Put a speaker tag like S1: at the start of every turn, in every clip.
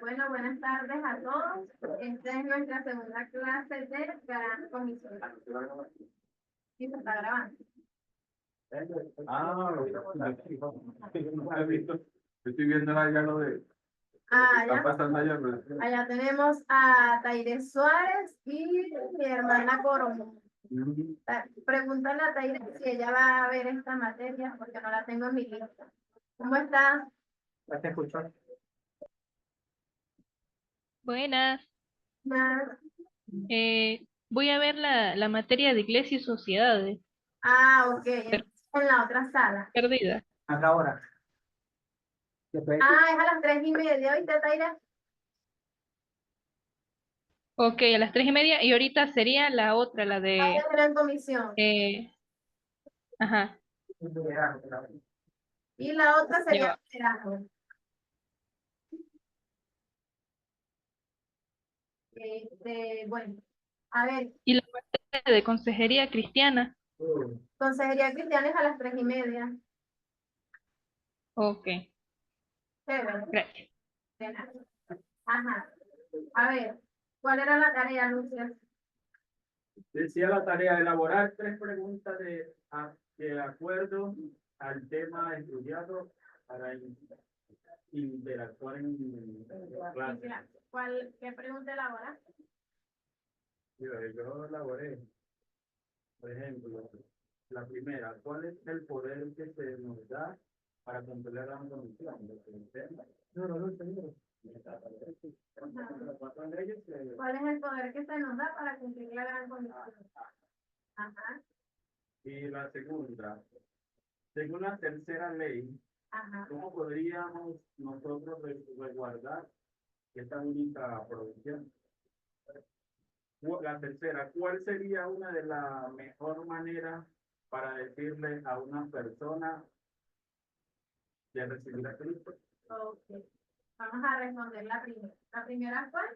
S1: Bueno, buenas tardes a todos. Esta es nuestra segunda clase de Gran Comisión. ¿Sí se está grabando?
S2: No he visto. Estoy viendo allá lo de. Está pasando allá, pero.
S1: Allá tenemos a Taire Suárez y mi hermana Coromo. Pregúntale a Taire si ella va a ver esta materia porque no la tengo en mi lista. ¿Cómo está?
S2: ¿Ya te escucho?
S3: Buenas.
S1: Nada.
S3: Voy a ver la materia de Iglesia y Sociedades.
S1: Ok. En la otra sala.
S3: Perdida.
S2: Acá ahora.
S1: Es a las 3:30, ¿viste, Taire?
S3: Ok, a las 3:30 y ahorita sería la otra, la de...
S1: Gran Comisión.
S3: Ajá,
S1: Y la otra
S3: ya
S1: sería
S3: va.
S1: liderazgo. Bueno, a ver,
S3: Y la materia de Consejería Cristiana.
S1: consejería cristiana es a las 3:30.
S3: Ok,
S1: Chévere.
S3: gracias.
S1: Ajá. A ver, ¿cuál era la tarea, Lucia?
S2: Decía la tarea de elaborar 3 preguntas de acuerdo al tema estudiado para interactuar en clase.
S1: ¿Qué pregunta elaboraste?
S2: Yo elaboré, por ejemplo, la primera, ¿cuál es el poder que se nos da para cumplir la comisión?
S1: ¿Cuál es el poder que se nos da para cumplir la gran comisión? Ajá,
S2: Y la segunda, según la tercera ley,
S1: ajá.
S2: ¿cómo podríamos nosotros resguardar esta única provisión? La tercera, ¿cuál sería una de las mejor maneras para decirle a una persona de recibir a Cristo?
S1: Ok. Vamos a responder la primera. ¿La primera cuál?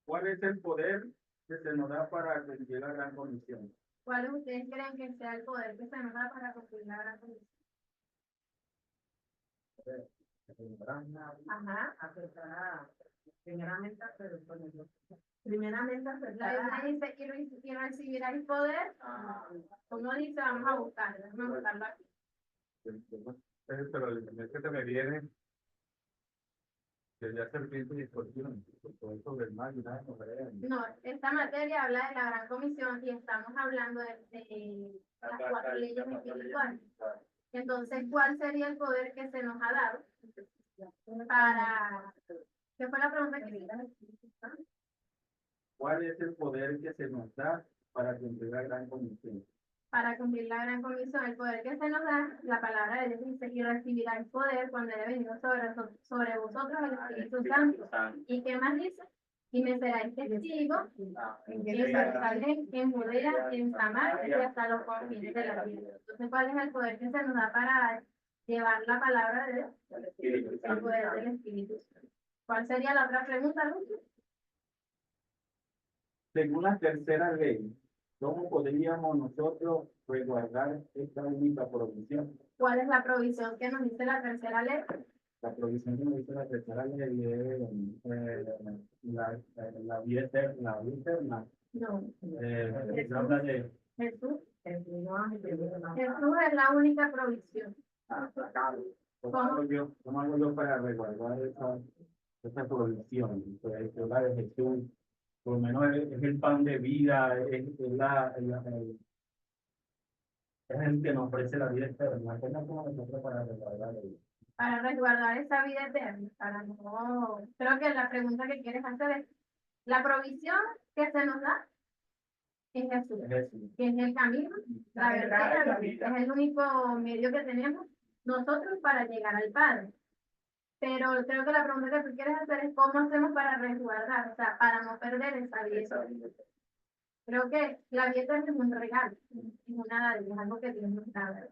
S2: ¿Cuál es el poder que se nos da para cumplir la gran comisión?
S1: ¿Cuál ustedes creen que sea el poder que se nos da para cumplir la gran comisión? Ajá. Primeramente aceptar. Dice, y recibirá el poder. ¿Cómo dice? Vamos a buscarlo. Vamos a buscarlo aquí.
S2: Pero el que se me viene, que ya serpiente y escorpión, todo eso del mal y nada,
S1: No, esta materia habla de la gran comisión y estamos hablando de las 4 leyes espirituales. Entonces, ¿cuál sería el poder que se nos ha dado para... ¿Qué fue la pregunta que hiciste?
S2: ¿Cuál es el poder que se nos da para cumplir la gran comisión?
S1: Para cumplir la gran comisión, el poder que se nos da, la palabra de Dios dice, y recibirá el poder cuando haya venido sobre vosotros el Espíritu Santo. ¿Y qué más dice? Y me seráis testigos en Jerusalén, en Judea, en Samaria y hasta los confines de la tierra. Entonces, ¿cuál es el poder que se nos da para llevar la palabra de Dios? El poder del Espíritu Santo. ¿Cuál sería la otra pregunta, Lucio?
S2: Según la tercera ley, ¿cómo podríamos nosotros resguardar esta única provisión?
S1: ¿Cuál es la provisión que nos dice la tercera ley?
S2: La provisión que nos dice la tercera ley es la vida eterna. La vida eterna.
S1: No.
S2: Habla de
S1: Jesús. Jesús es la única provisión.
S2: ¿cómo hago yo para resguardar esa provisión? Pues habla de Jesús, por lo menos es el pan de vida, es el que nos ofrece la vida eterna. ¿Cómo hacemos nosotros para resguardar eso?
S1: Para resguardar esa vida eterna. Para no... Creo que la pregunta que quieres hacer es, la provisión que se nos da es Jesús, que es el camino, la verdad y la vida. Es el único medio que tenemos nosotros para llegar al Padre. Pero creo que la pregunta que tú quieres hacer es cómo hacemos para resguardar, o sea, para no perder esa vida. Creo que la vida eterna es un regalo, es una dádiva, es algo que Dios nos da.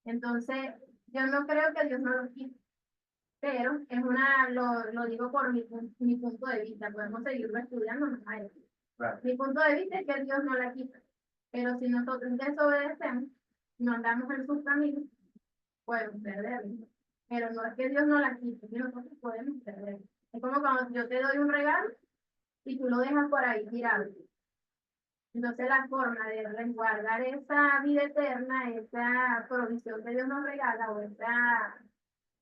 S1: Entonces, yo no creo que Dios nos lo quite, pero es lo digo por mi punto de vista, podemos seguirlo estudiando más adelante. Claro. Mi punto de vista es que Dios no la quita, pero si nosotros desobedecemos, no andamos en sus caminos, podemos perderlo. pero no es que Dios no la quite, que nosotros podemos perder. Es como cuando yo te doy un regalo y tú lo dejas por ahí tirado. Entonces la forma de resguardar esa vida eterna, esa provisión que Dios nos regala o esa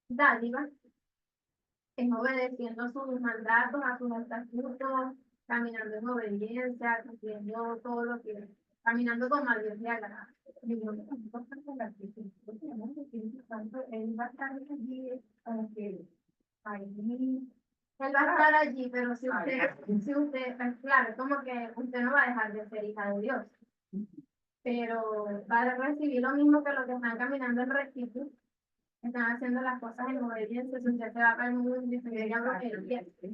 S1: dádiva, es obedeciendo sus mandatos, a sus estatutos, caminando en obediencia, cumpliendo todo lo que, caminando como a Dios le agrada. Él va a estar allí, aunque ahí él va a estar allí, pero si usted, pues, claro, es como que usted no va a dejar de ser hija de Dios, pero va a recibir lo mismo que los que están caminando en rectitud, están haciendo las cosas en obediencia. Si usted se va para el mundo y se llega a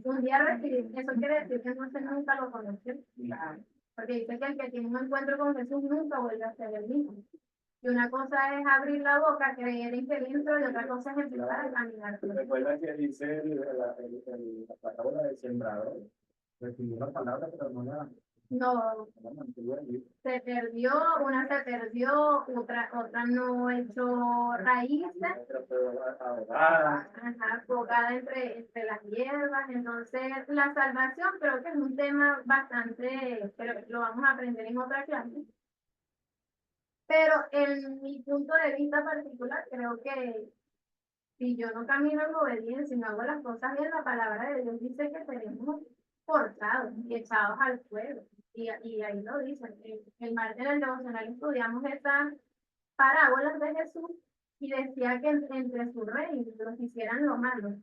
S1: un día recibir, eso quiere decir que entonces nunca lo conoció, porque dice que el que tiene un encuentro con Jesús nunca vuelve a ser el mismo. Y una cosa es abrir la boca, creer en que dentro, y otra cosa es empezar a caminar.
S2: Recuerda que dice la parábola del sembrador. Recibió la palabra, pero
S1: No,
S2: no la mantuvo allí.
S1: se perdió, una se perdió, otra no echó raíces,
S2: Otra fue ahogada.
S1: ajá, colgada entre las hierbas. Entonces, la salvación creo que es un tema bastante, pero lo vamos a aprender en otra clase. Pero en mi punto de vista particular, creo que si yo no camino en obediencia y no hago las cosas bien, la palabra de Dios dice que seremos cortados y echados al fuego. Y ahí lo dicen. El martes en el devocional estudiamos esas parábolas de Jesús y decía que entre su reino, los que hicieran lo malo,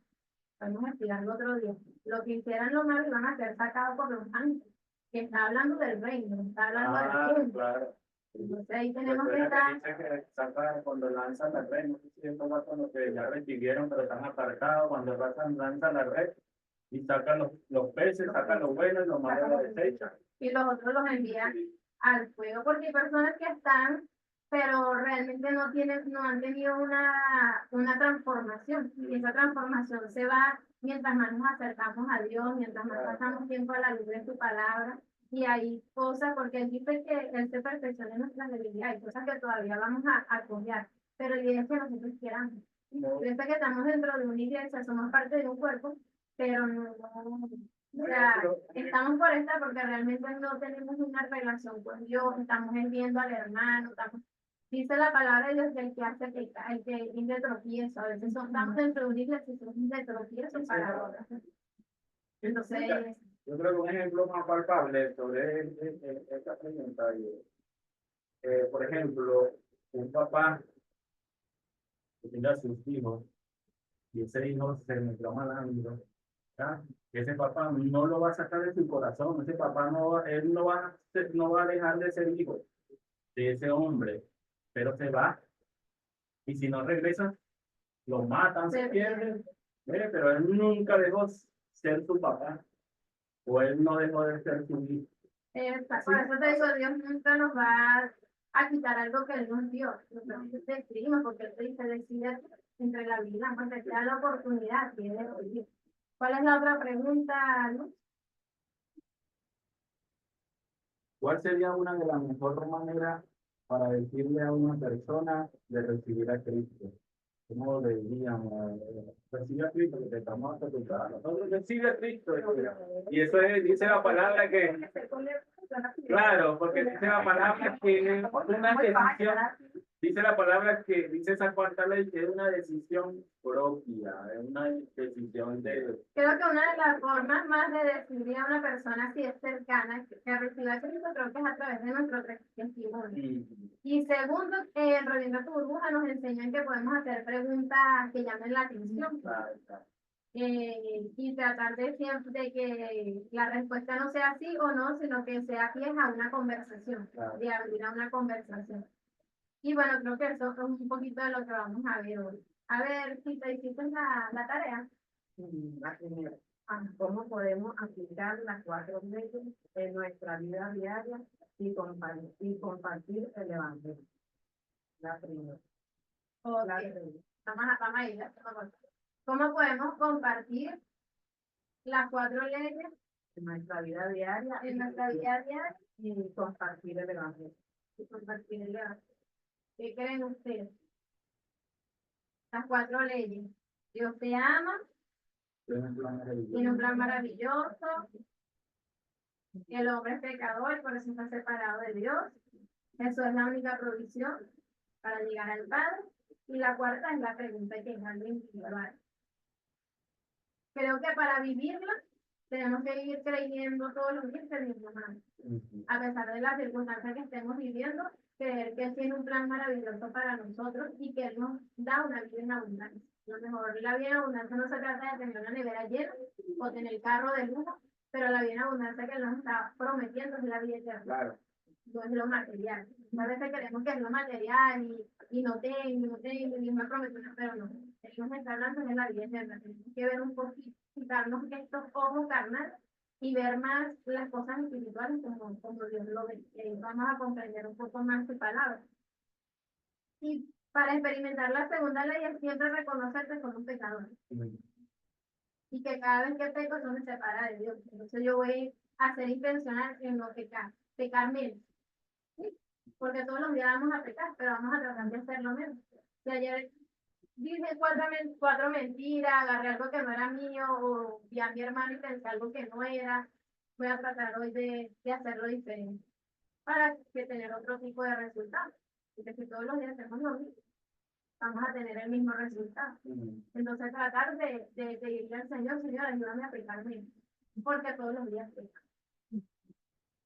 S1: vamos a explicarlo otro día, los que hicieran lo malo iban a ser sacados por los ángeles, que está hablando del reino, está hablando del mundo.
S2: Claro.
S1: Entonces ahí tenemos que
S2: Recuerda
S1: estar.
S2: que dice que saca cuando lanzan la red, no sé si esto va cuando que ya recibieron, pero están apartados, cuando lanzan la red y sacan los peces, sacan lo bueno y lo malo lo desechan.
S1: Y los otros los envían al fuego, porque hay personas que están, pero realmente no han tenido una transformación. Y esa transformación se va mientras más nos acercamos a Dios, mientras más pasamos tiempo a la luz de su palabra. Y hay cosas, porque Él dice que Él se perfecciona en nuestras debilidades, hay cosas que todavía vamos a cambiar, pero la idea es que nosotros queramos. Piensa que estamos dentro de una iglesia, somos parte de un cuerpo, pero no, o sea, estamos por esta porque realmente no tenemos una relación con Dios, estamos viendo al hermano, dice la palabra de Dios que el que hace que el que es de tropiezo, a veces estamos dentro de una iglesia y somos de tropiezo para otras. Entonces,
S2: yo creo que un ejemplo más palpable sobre esta pregunta, por ejemplo, un papá que tenga a sus hijos y ese hijo se metió malandro, ¿ya? Ese papá no lo va a sacar de su corazón, ese papá él no va a dejar de ser hijo de ese hombre, pero se va, y si no regresa, lo matan, se pierde, pero él nunca dejó ser su papá, o él no dejó de ser su hijo.
S1: por eso te digo, Dios nunca nos va a quitar algo que Él nos dio. Nosotros te escribimos porque Él te dice, decide entre la vida, porque te da la oportunidad, quieres oír. ¿Cuál es la otra pregunta, Luz?
S2: ¿Cuál sería una de las mejores maneras para decirle a una persona de recibir a Cristo? ¿Cómo le diríamos? Recibe a Cristo, que te estamos acostumbrados. Nosotros recibe a Cristo. Y eso dice la palabra que, claro, porque dice la palabra que es una decisión, dice la palabra que dice esa cuarta ley que es una decisión propia, es una decisión de...
S1: Creo que una de las formas más de decidir a una persona si es cercana, que reciba a Cristo, creo que es a través de nuestro testimonio. Y segundo, Reviendo tu burbuja nos enseñan que podemos hacer preguntas que llamen la atención. Y tratar de siempre de que la respuesta no sea sí o no, sino que sea fiel a una conversación, de abrir a una conversación. Y bueno, creo que eso es un poquito de lo que vamos a ver hoy. A ver, si te hiciste la tarea.
S4: La primera, ¿cómo podemos aplicar las 4 leyes en nuestra vida diaria y compartir el evangelio? La primera.
S1: Okay.
S4: La segunda.
S1: Vamos a ir. ¿Cómo podemos compartir las 4 leyes
S4: En nuestra vida diaria
S1: en nuestra vida diaria
S4: y compartir el evangelio?
S1: y compartir el evangelio? ¿Qué creen ustedes? Las 4 leyes. Dios te ama,
S2: Tiene un plan
S1: tiene un
S2: maravilloso.
S1: plan maravilloso. El hombre es pecador, por eso está separado de Dios. Eso es la única provisión para llegar al Padre. Y la cuarta es la pregunta que es algo individual. Creo que para vivirla tenemos que ir creyendo todos los días que Dios nos ama. A pesar de las circunstancias que estemos viviendo, creer que Él tiene un plan maravilloso para nosotros y que Él nos da una vida en abundancia. Lo mejor, la vida en abundancia no se trata de tener una nevera llena o tener carro de lujo, pero la vida en abundancia que Él nos está prometiendo es la vida eterna.
S2: Claro.
S1: No es lo material. A veces queremos que es lo material y no tengo, y me prometo, pero no. Él nos está hablando de la vida eterna. Tenemos que ver un poquito, quitarnos estos ojos carnales y ver más las cosas espirituales como Dios lo ve. Vamos a comprender un poco más su palabra. Y para experimentar la segunda ley es siempre reconocer que somos pecadores y que cada vez que peco eso me separa de Dios. Entonces yo voy a ser intencional en no pecar, pecar menos. ¿Sí? Porque todos los días vamos a pecar, pero vamos a tratar de hacerlo menos. Si ayer dije cuatro mentiras, agarré algo que no era mío, o vi a mi hermano y pensé algo que no era, voy a tratar hoy de hacerlo diferente para que tener otro tipo de resultado. Porque si todos los días hacemos lo mismo, vamos a tener el mismo resultado. Entonces tratar de pedirle al Señor, Señor, ayúdame a pecar menos, porque todos los días peco.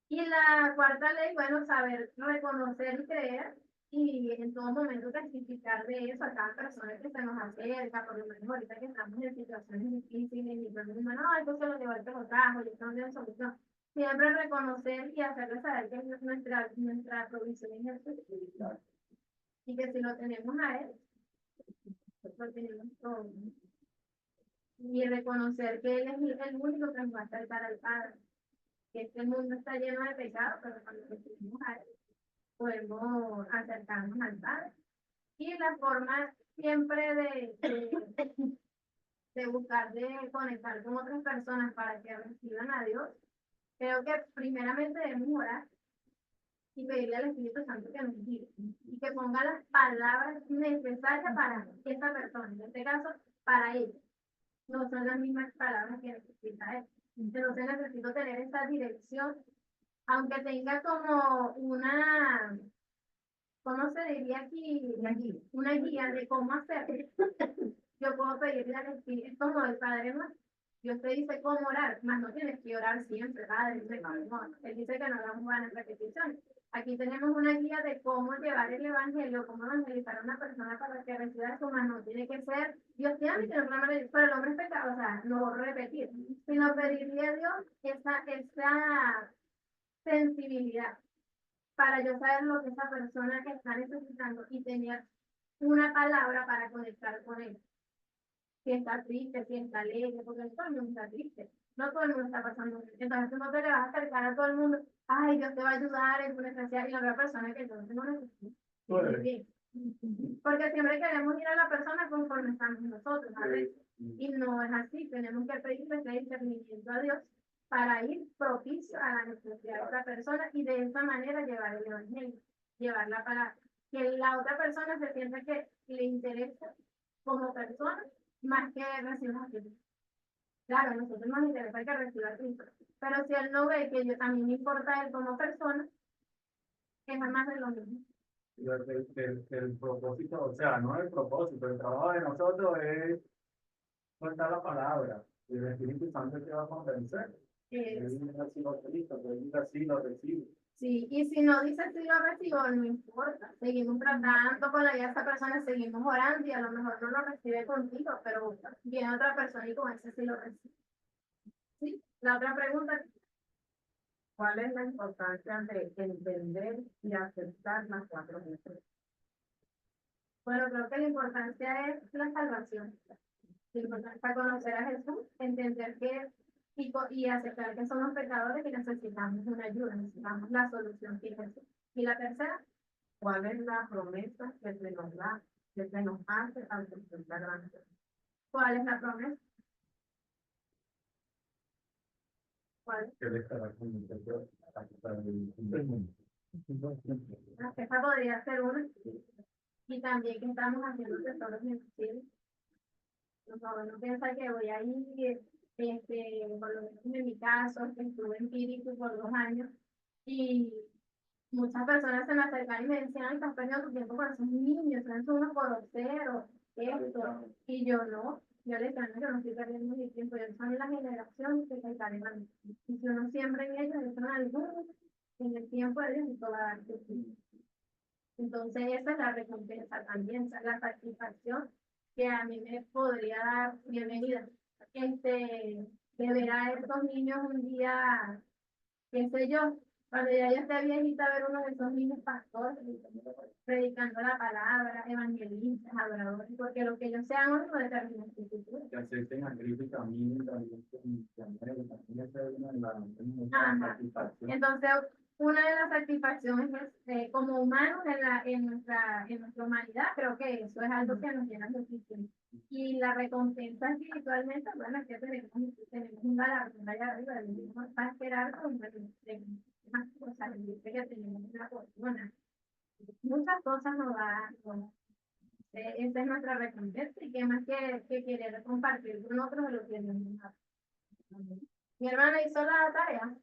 S1: Y la cuarta ley, bueno, saber reconocer y creer y en todo momento testificar de eso a cada persona que se nos acerca, por lo menos ahorita que estamos en situaciones difíciles y todo el mundo, no, esto se lo llevó el que lo trajo, y esto no tiene solución. Siempre reconocer y hacerle saber que es nuestra provisión en Jesús. Y que si lo tenemos a Él, pues lo tenemos todo. Y reconocer que Él es el único que nos va a acercar al Padre. Que este mundo está lleno de pecados, pero cuando recibimos a Él, podemos acercarnos al Padre. Y la forma siempre de buscar, de conectar con otras personas para que reciban a Dios, creo que primeramente debemos orar y pedirle al Espíritu Santo que nos guíe y que ponga las palabras necesarias para esa persona, en este caso, para ella. No son las mismas palabras que necesita él. Entonces necesito tener esa dirección, aunque tenga como una, ¿cómo se diría aquí? Una guía de cómo hacerlo. Yo puedo pedirle al Espíritu, es como el Padre más. Dios te dice cómo orar, más no tienes que orar siempre, Padre. No. Él dice que no hagamos vanas repeticiones. Aquí tenemos una guía de cómo llevar el evangelio, cómo evangelizar a una persona para que reciba su mano. No tiene que ser, Dios te ama y que no pero el hombre es pecado, o sea, no repetir, sino pedirle a Dios esa sensibilidad para yo saber lo que esa persona está necesitando y tener una palabra para conectar con él. Si está triste, si está alegre, porque todo el mundo está triste, no todo el mundo está pasando bien. Entonces tú no te le vas a acercar a todo el mundo, ay, Dios te va a ayudar en tu necesidad, y la otra persona que yo no necesito. Muy bien. Porque siempre queremos ir a la persona conforme estamos nosotros, a veces. Y no es así, tenemos que pedirle ese discernimiento a Dios para ir propicio a la necesidad de otra persona y de esa manera llevar el evangelio, llevarla para que la otra persona se sienta que le interesa como persona más que recibir a Cristo. Claro, a nosotros nos interesa que reciba a Cristo, pero si él no ve que yo también me importa él como persona, es más de lo mismo.
S2: El propósito, o sea, no el propósito, el trabajo de nosotros es contar la palabra y el Espíritu Santo te va a convencer. Él dice así lo Cristo, él dice así lo recibe.
S1: Sí, y si no dice si lo recibo, no importa. Seguimos tratando con la vida de esa persona, seguimos orando y a lo mejor no lo recibe contigo, pero viene otra persona y con ese sí lo recibe. ¿Sí? La otra pregunta,
S4: ¿Cuál es la importancia de entender y aceptar las 4 leyes?
S1: bueno, creo que la importancia es la salvación. La importancia para conocer a Jesús, entender que y aceptar que somos pecadores y necesitamos una ayuda, necesitamos la solución que es Jesús. Y la tercera,
S4: ¿Cuál es la promesa que se nos da, que se nos hace al recibir la gracia?
S1: ¿cuál es la promesa? ¿Cuál?
S2: Que él estará con nosotros hasta el fin del mundo.
S1: Esa podría ser una. y también que estamos haciendo tesoros en el cielo. No piensa que voy a ir, por lo menos en mi caso, que estuve en Espíritu por 2 años, y muchas personas se me acercan y me decían, ay, estás perdiendo tu tiempo con esos niños, son unos groseros, esto, y yo no, yo les digo, no, yo no estoy perdiendo mi tiempo, ellos son la generación que se encargan, y si uno siembra en ellos, ellos son algunos, en el tiempo de Dios, y todo va a dar su fruto. Entonces, esa es la recompensa también, esa es la satisfacción que a mí me podría dar bienvenida. De ver a estos niños un día, qué sé yo, cuando ya yo esté viejita, ver uno de esos niños pastores, predicando la palabra, evangelistas, adoradores, porque lo que ellos sean hoy no determina su futuro.
S2: Que acepten a Cristo y caminen también con misioneros, también esa es una de las
S1: Ajá.
S2: satisfacciones.
S1: Entonces, una de las satisfacciones es, como humanos en nuestra humanidad, creo que eso es algo que nos llena muchísimo. Y la recompensa espiritualmente, bueno, es que tenemos un galardón allá arriba, va a esperar con más cosas, dice que tenemos una fortuna. Muchas cosas nos dan, bueno, esa es nuestra recompensa y qué más que querer compartir con otros de lo que nos da. Mi hermana hizo la tarea.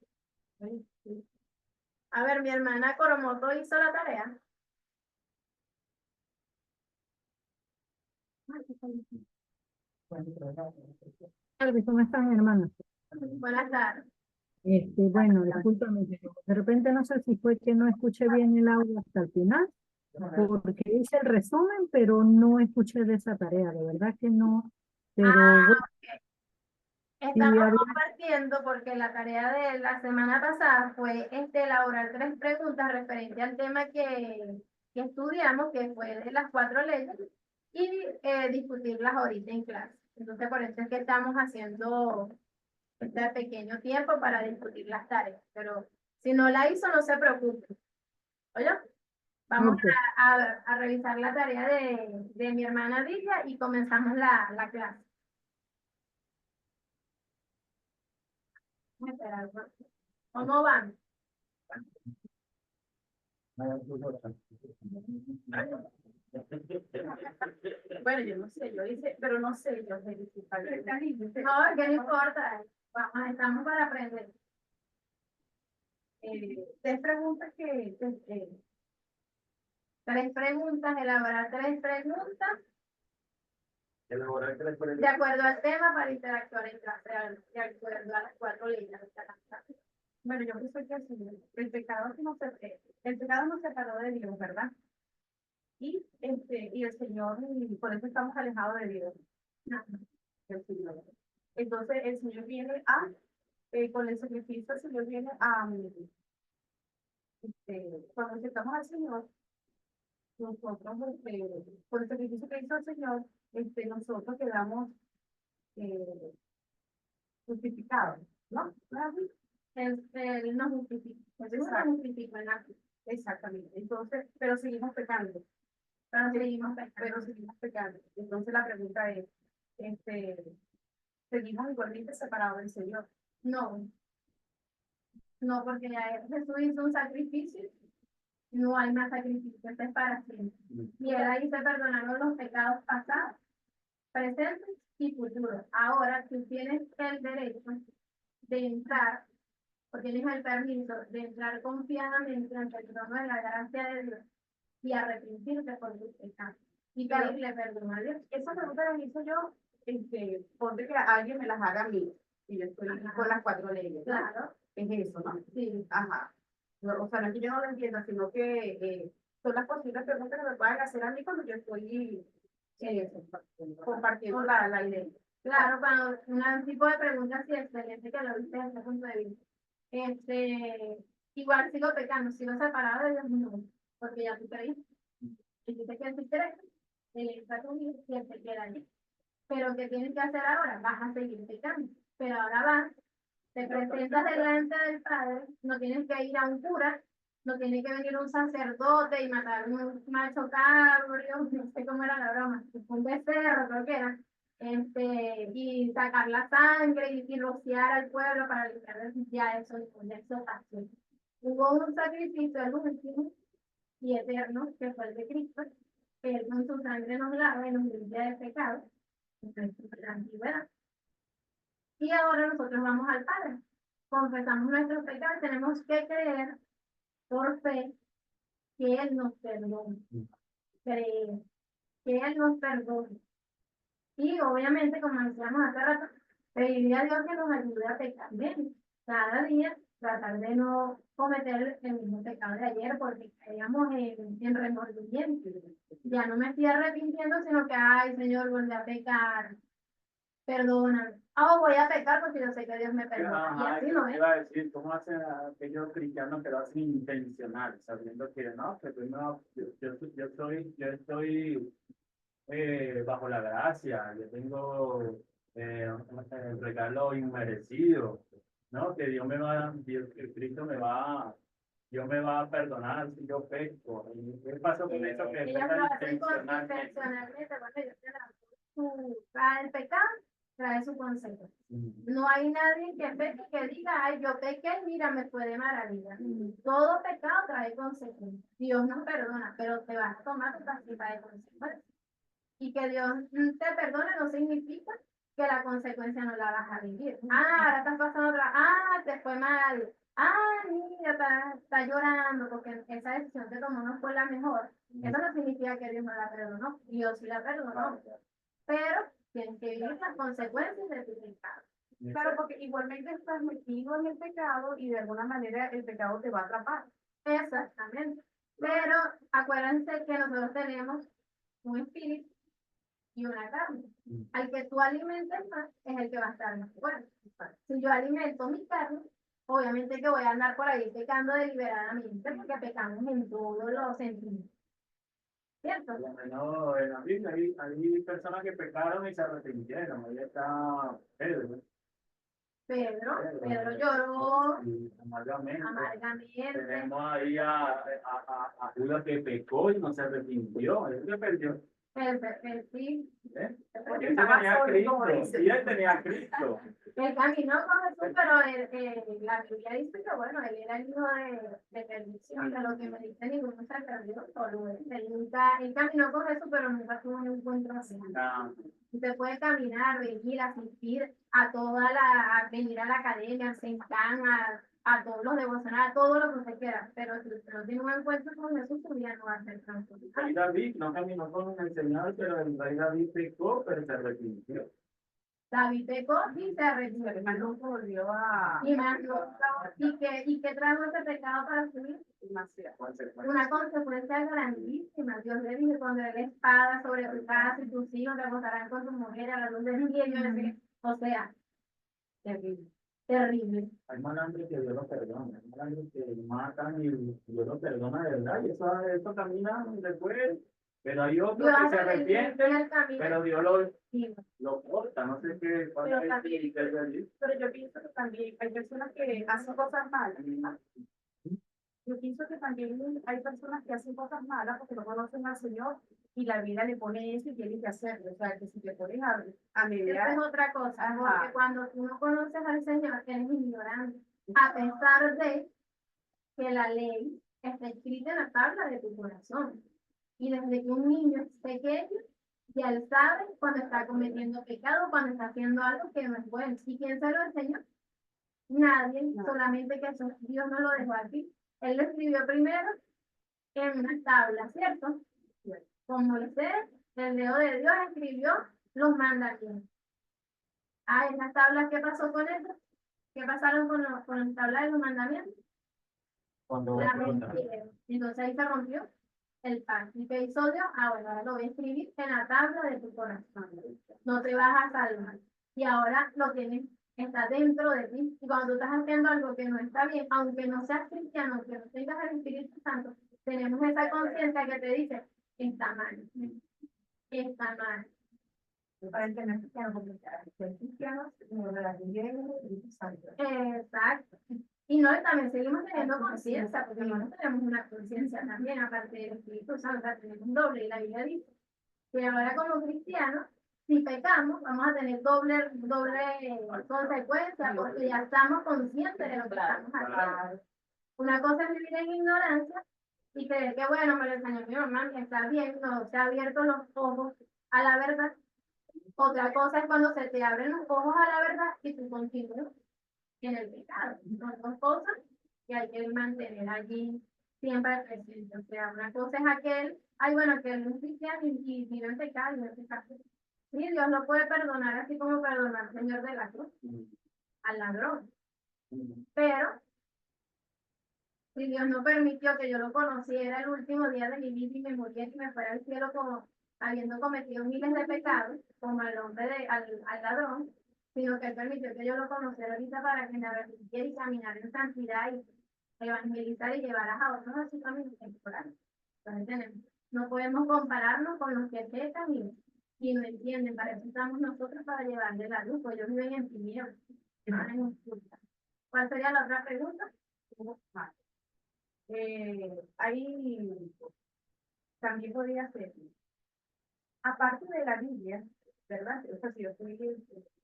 S1: A ver, mi hermana Coromoto hizo la tarea.
S5: Tardes, ¿cómo están, hermanos?
S1: Buenas tardes.
S5: Bueno, discúlpame, pero de repente no sé si fue que no escuché bien el audio hasta el final, porque hice el resumen, pero no escuché de esa tarea, de verdad que no. Pero bueno,
S1: Estamos
S5: había-
S1: compartiendo porque la tarea de la semana pasada fue elaborar 3 preguntas referente al tema que estudiamos, que fue de las 4 leyes, y discutirlas ahorita en clase. Entonces, por eso es que estamos haciendo este pequeño tiempo para discutir las tareas. Pero si no la hizo, no se preocupe. ¿Oye? Vamos
S5: ok,
S1: a revisar la tarea de mi hermana Lidia y comenzamos la clase. Vamos a esperar, ¿no? ¿Cómo van?
S4: Bueno, yo no sé, yo hice, pero no sé, yo verificar.
S1: No, que no importa. Vamos, estamos para aprender.
S4: 3 preguntas
S1: Tres preguntas, elaborar 3 preguntas
S2: Elaborar tres
S1: de
S2: preguntas.
S1: acuerdo al tema para interactuar en clase, de acuerdo a las 4 leyes.
S4: Bueno, yo pienso que así, el pecado nos separó de Dios, ¿verdad? Y el Señor, y por eso estamos alejados de Dios. El Señor. Entonces, el Señor viene con el sacrificio, el Señor viene cuando aceptamos al Señor, nosotros, por el sacrificio que hizo el Señor, nosotros quedamos justificados, ¿no?
S1: Él nos justifica. Jesús nos justifica en la cruz.
S4: Exactamente. Entonces, pero seguimos pecando. Pero seguimos pecando. Entonces la pregunta es, ¿seguimos igualmente separados del Señor?
S1: No, no, porque ya Jesús hizo un sacrificio, no hay más sacrificio, este es para siempre. Y él ahí se perdonaron los pecados pasados, presentes y futuros. Ahora tú tienes el derecho de entrar, o tienes el permiso de entrar confiadamente ante el trono de la gracia de Dios y arrepentirte por tus pecados y pedirle perdón a Dios.
S4: Esa pregunta la hice yo, ponte que alguien me las haga a mí, y yo estoy con las 4 leyes, ¿no?
S1: Claro,
S4: Es eso, ¿no?
S1: sí.
S4: Ajá. No, o sea, no es que yo no lo entienda, sino que son las posibles preguntas que me pueden hacer a mí cuando yo estoy compartiendo la idea.
S1: Claro, cuando un tipo de pregunta así excelente que lo viste desde ese punto de vista. Igual sigo pecando, sigo separado de Dios, no, porque ya tú creíste. Y tú te quedas sin creer, Él está conmigo y Él te queda allí. Pero ¿qué tienes que hacer ahora? Vas a seguir pecando. Pero ahora vas, te presentas delante del Padre, no tienes que ir a un cura, no tiene que venir un sacerdote y matar un macho cabrio, no sé cómo era la broma, un becerro, creo que era, y sacar la sangre y rociar al pueblo para limpiar ya eso, eso pasó. Hubo un sacrificio, el último y eterno, que fue el de Cristo, Él con su sangre nos lava y nos limpia de pecado. Entonces, la antigüedad. Y ahora nosotros vamos al Padre. Confesamos nuestros pecados. Tenemos que creer por fe que Él nos perdona. Creer que Él nos perdona. Y obviamente, como decíamos hace rato, pedirle a Dios que nos ayude a pecar menos. Cada día tratar de no cometer el mismo pecado de ayer porque caíamos en remordimiento. Ya no me estoy arrepintiendo, sino que, ay, Señor, volví a pecar. Perdóname. Ah, voy a pecar porque yo sé que Dios me perdona. Y
S2: Ajá,
S1: así
S2: yo
S1: no
S2: te
S1: es.
S2: iba a decir, ¿cómo hacen aquellos cristianos que lo hacen intencional, sabiendo que no, que primero yo estoy bajo la gracia, yo tengo el regalo inmerecido, ¿no? Que Dios me va, Dios, que Cristo me va, Dios me va a perdonar si yo peco. ¿Y qué pasa con eso que
S1: Ellos
S2: pecan
S1: lo hacen
S2: intencionalmente?
S1: intencionalmente. Bueno, yo te la trae el pecado, trae su consecuencia.
S2: Mm.
S1: No hay nadie que peque que diga, ay, yo pequé, mira, me fue de maravilla. Todo pecado trae consecuencias. Dios nos perdona, pero te vas a tomar tu casita de consecuencias. Y que Dios te perdone no significa que la consecuencia no la vas a vivir. Ah, ahora estás pasando otra, ah, te fue mal. Ah, mira, está llorando porque esa decisión que tomó no fue la mejor. Eso no significa que Dios no la perdonó. Dios sí la perdonó. Pero tienes que vivir las consecuencias de tu pecado.
S4: Claro, porque igualmente estás metido en el pecado y de alguna manera el pecado te va a atrapar.
S1: Exactamente. Pero acuérdense que nosotros tenemos un espíritu y una carne. Al que tú alimentes más es el que va a estar más fuerte. Si yo alimento mi carne, obviamente que voy a andar por ahí pecando deliberadamente porque pecamos en todos los sentidos. ¿Cierto?
S2: Por lo menos en la Biblia hay personas que pecaron y se arrepintieron. Ahí está Pedro.
S1: Pedro lloró
S2: Y amargamente.
S1: amargamente.
S2: Tenemos ahí a Judas que pecó y no se arrepintió. Él se perdió.
S1: Sí,
S2: ¿Eh?
S4: Porque
S2: Él
S4: estaba
S2: tenía a
S4: solo,
S2: Cristo.
S4: como dice.
S2: Y él tenía a Cristo.
S1: él caminó con Jesús, pero la Biblia dice que, bueno, él era el hijo de perdición, de lo que me dice ninguno se perdió, solo él. Él caminó con Jesús, pero nunca tuvo un encuentro así.
S2: Ah,
S1: Usted puede caminar, venir, asistir a venir a la academia, al CENCAN, a todos los devocionales, a todo lo que usted quiera, pero si usted no tiene un encuentro con Jesús, su vida no va a ser
S2: el
S1: transformada.
S2: rey David no caminó con el Señor, pero el rey David pecó, pero se arrepintió.
S1: David pecó y se arrepintió.
S4: Además, nunca volvió a
S1: Y qué trajo ese pecado para su vida?
S4: demasiado.
S1: Una consecuencia grandísima. Dios le dijo, pondré la espada sobre tu casa y tus hijos te acostarán con tu mujer a la luz del día. Y yo decía, o sea, terrible, terrible.
S2: Hay malandros que Dios los perdona, hay malandros que matan y Dios los perdona de verdad. Y eso camina después. Pero hay otros
S1: Dios
S2: que se
S1: hace bendición
S2: arrepienten,
S1: al camino.
S2: pero Dios
S1: Sí.
S2: lo corta. No sé qué cuál
S4: Pero
S2: es
S4: también-
S2: el criterio allí.
S4: Pero yo pienso que también hay personas que hacen cosas malas. ¿No? Yo pienso que también hay personas que hacen cosas malas porque no conocen al Señor y la vida le pone eso y tienen que hacerlo. O sea, que si te pones a
S1: Esa
S4: mediar,
S1: es otra cosa,
S4: Ajá.
S1: porque cuando tú no conoces al Señor, eres ignorante, a pesar de que la ley está escrita en la tabla de tu corazón. Y desde que un niño es pequeño, ya él sabe cuando está cometiendo pecado, cuando está haciendo algo que no es bueno. ¿Y quién se lo enseñó? Nadie,
S4: No.
S1: solamente que eso Dios no lo dejó aquí. Él lo escribió primero en una tabla, ¿cierto? Con Moisés, el dedo de Dios escribió los mandamientos. Ah, en las tablas, ¿qué pasó con eso? ¿Qué pasaron con las tablas de los mandamientos?
S2: Cuando
S1: La rompieron. Entonces ahí se rompió el pacto. ¿Y qué hizo Dios? Ah, bueno, ahora lo voy a escribir en la tabla de tu corazón. No te vas a salvar. Y ahora lo tienes, está dentro de ti. Y cuando tú estás haciendo algo que no está bien, aunque no seas cristiano, que no tengas el Espíritu Santo, tenemos esa conciencia que te dice, está mal. Está mal.
S4: para el que no es cristiano, porque ser cristianos, no de la Biblia y el Espíritu Santo.
S1: Exacto. Y no, y también seguimos teniendo conciencia, porque nosotros tenemos una conciencia también, aparte del Espíritu Santo, o sea, tenemos un doble, y la Biblia dice que ahora como cristianos, si pecamos, vamos a tener doble consecuencia, porque ya estamos conscientes de lo que estamos haciendo. Una cosa es vivir en ignorancia, y creer que bueno, me lo enseñó mi mamá, está bien, no se ha abierto los ojos a la verdad. Otra cosa es cuando se te abren los ojos a la verdad y tú continúas en el pecado. Son dos cosas que hay que mantener allí siempre presente. O sea, una cosa es aquel, ay, bueno, que él es cristiano y vive en pecado y no es pecado. Sí, Dios lo puede perdonar así como perdonó al Señor de la cruz, al ladrón. Pero si Dios no permitió que yo lo conociera el último día de mi vida y me muriera y me fuera al cielo como habiendo cometido miles de pecados, como al hombre al ladrón, sino que Él permitió que yo lo conociera ahorita para que me arrepintiera y caminar en santidad y evangelizar y llevar a otros a su camino temporal. Entonces no podemos compararnos con los que pecan y no entienden. Para eso estamos nosotros, para llevarle la luz, pues ellos viven en tinieblas, van en oscuridad. ¿Cuál sería la otra pregunta?
S4: Ahí también podría ser, aparte de la Biblia, ¿verdad? O sea, si yo estoy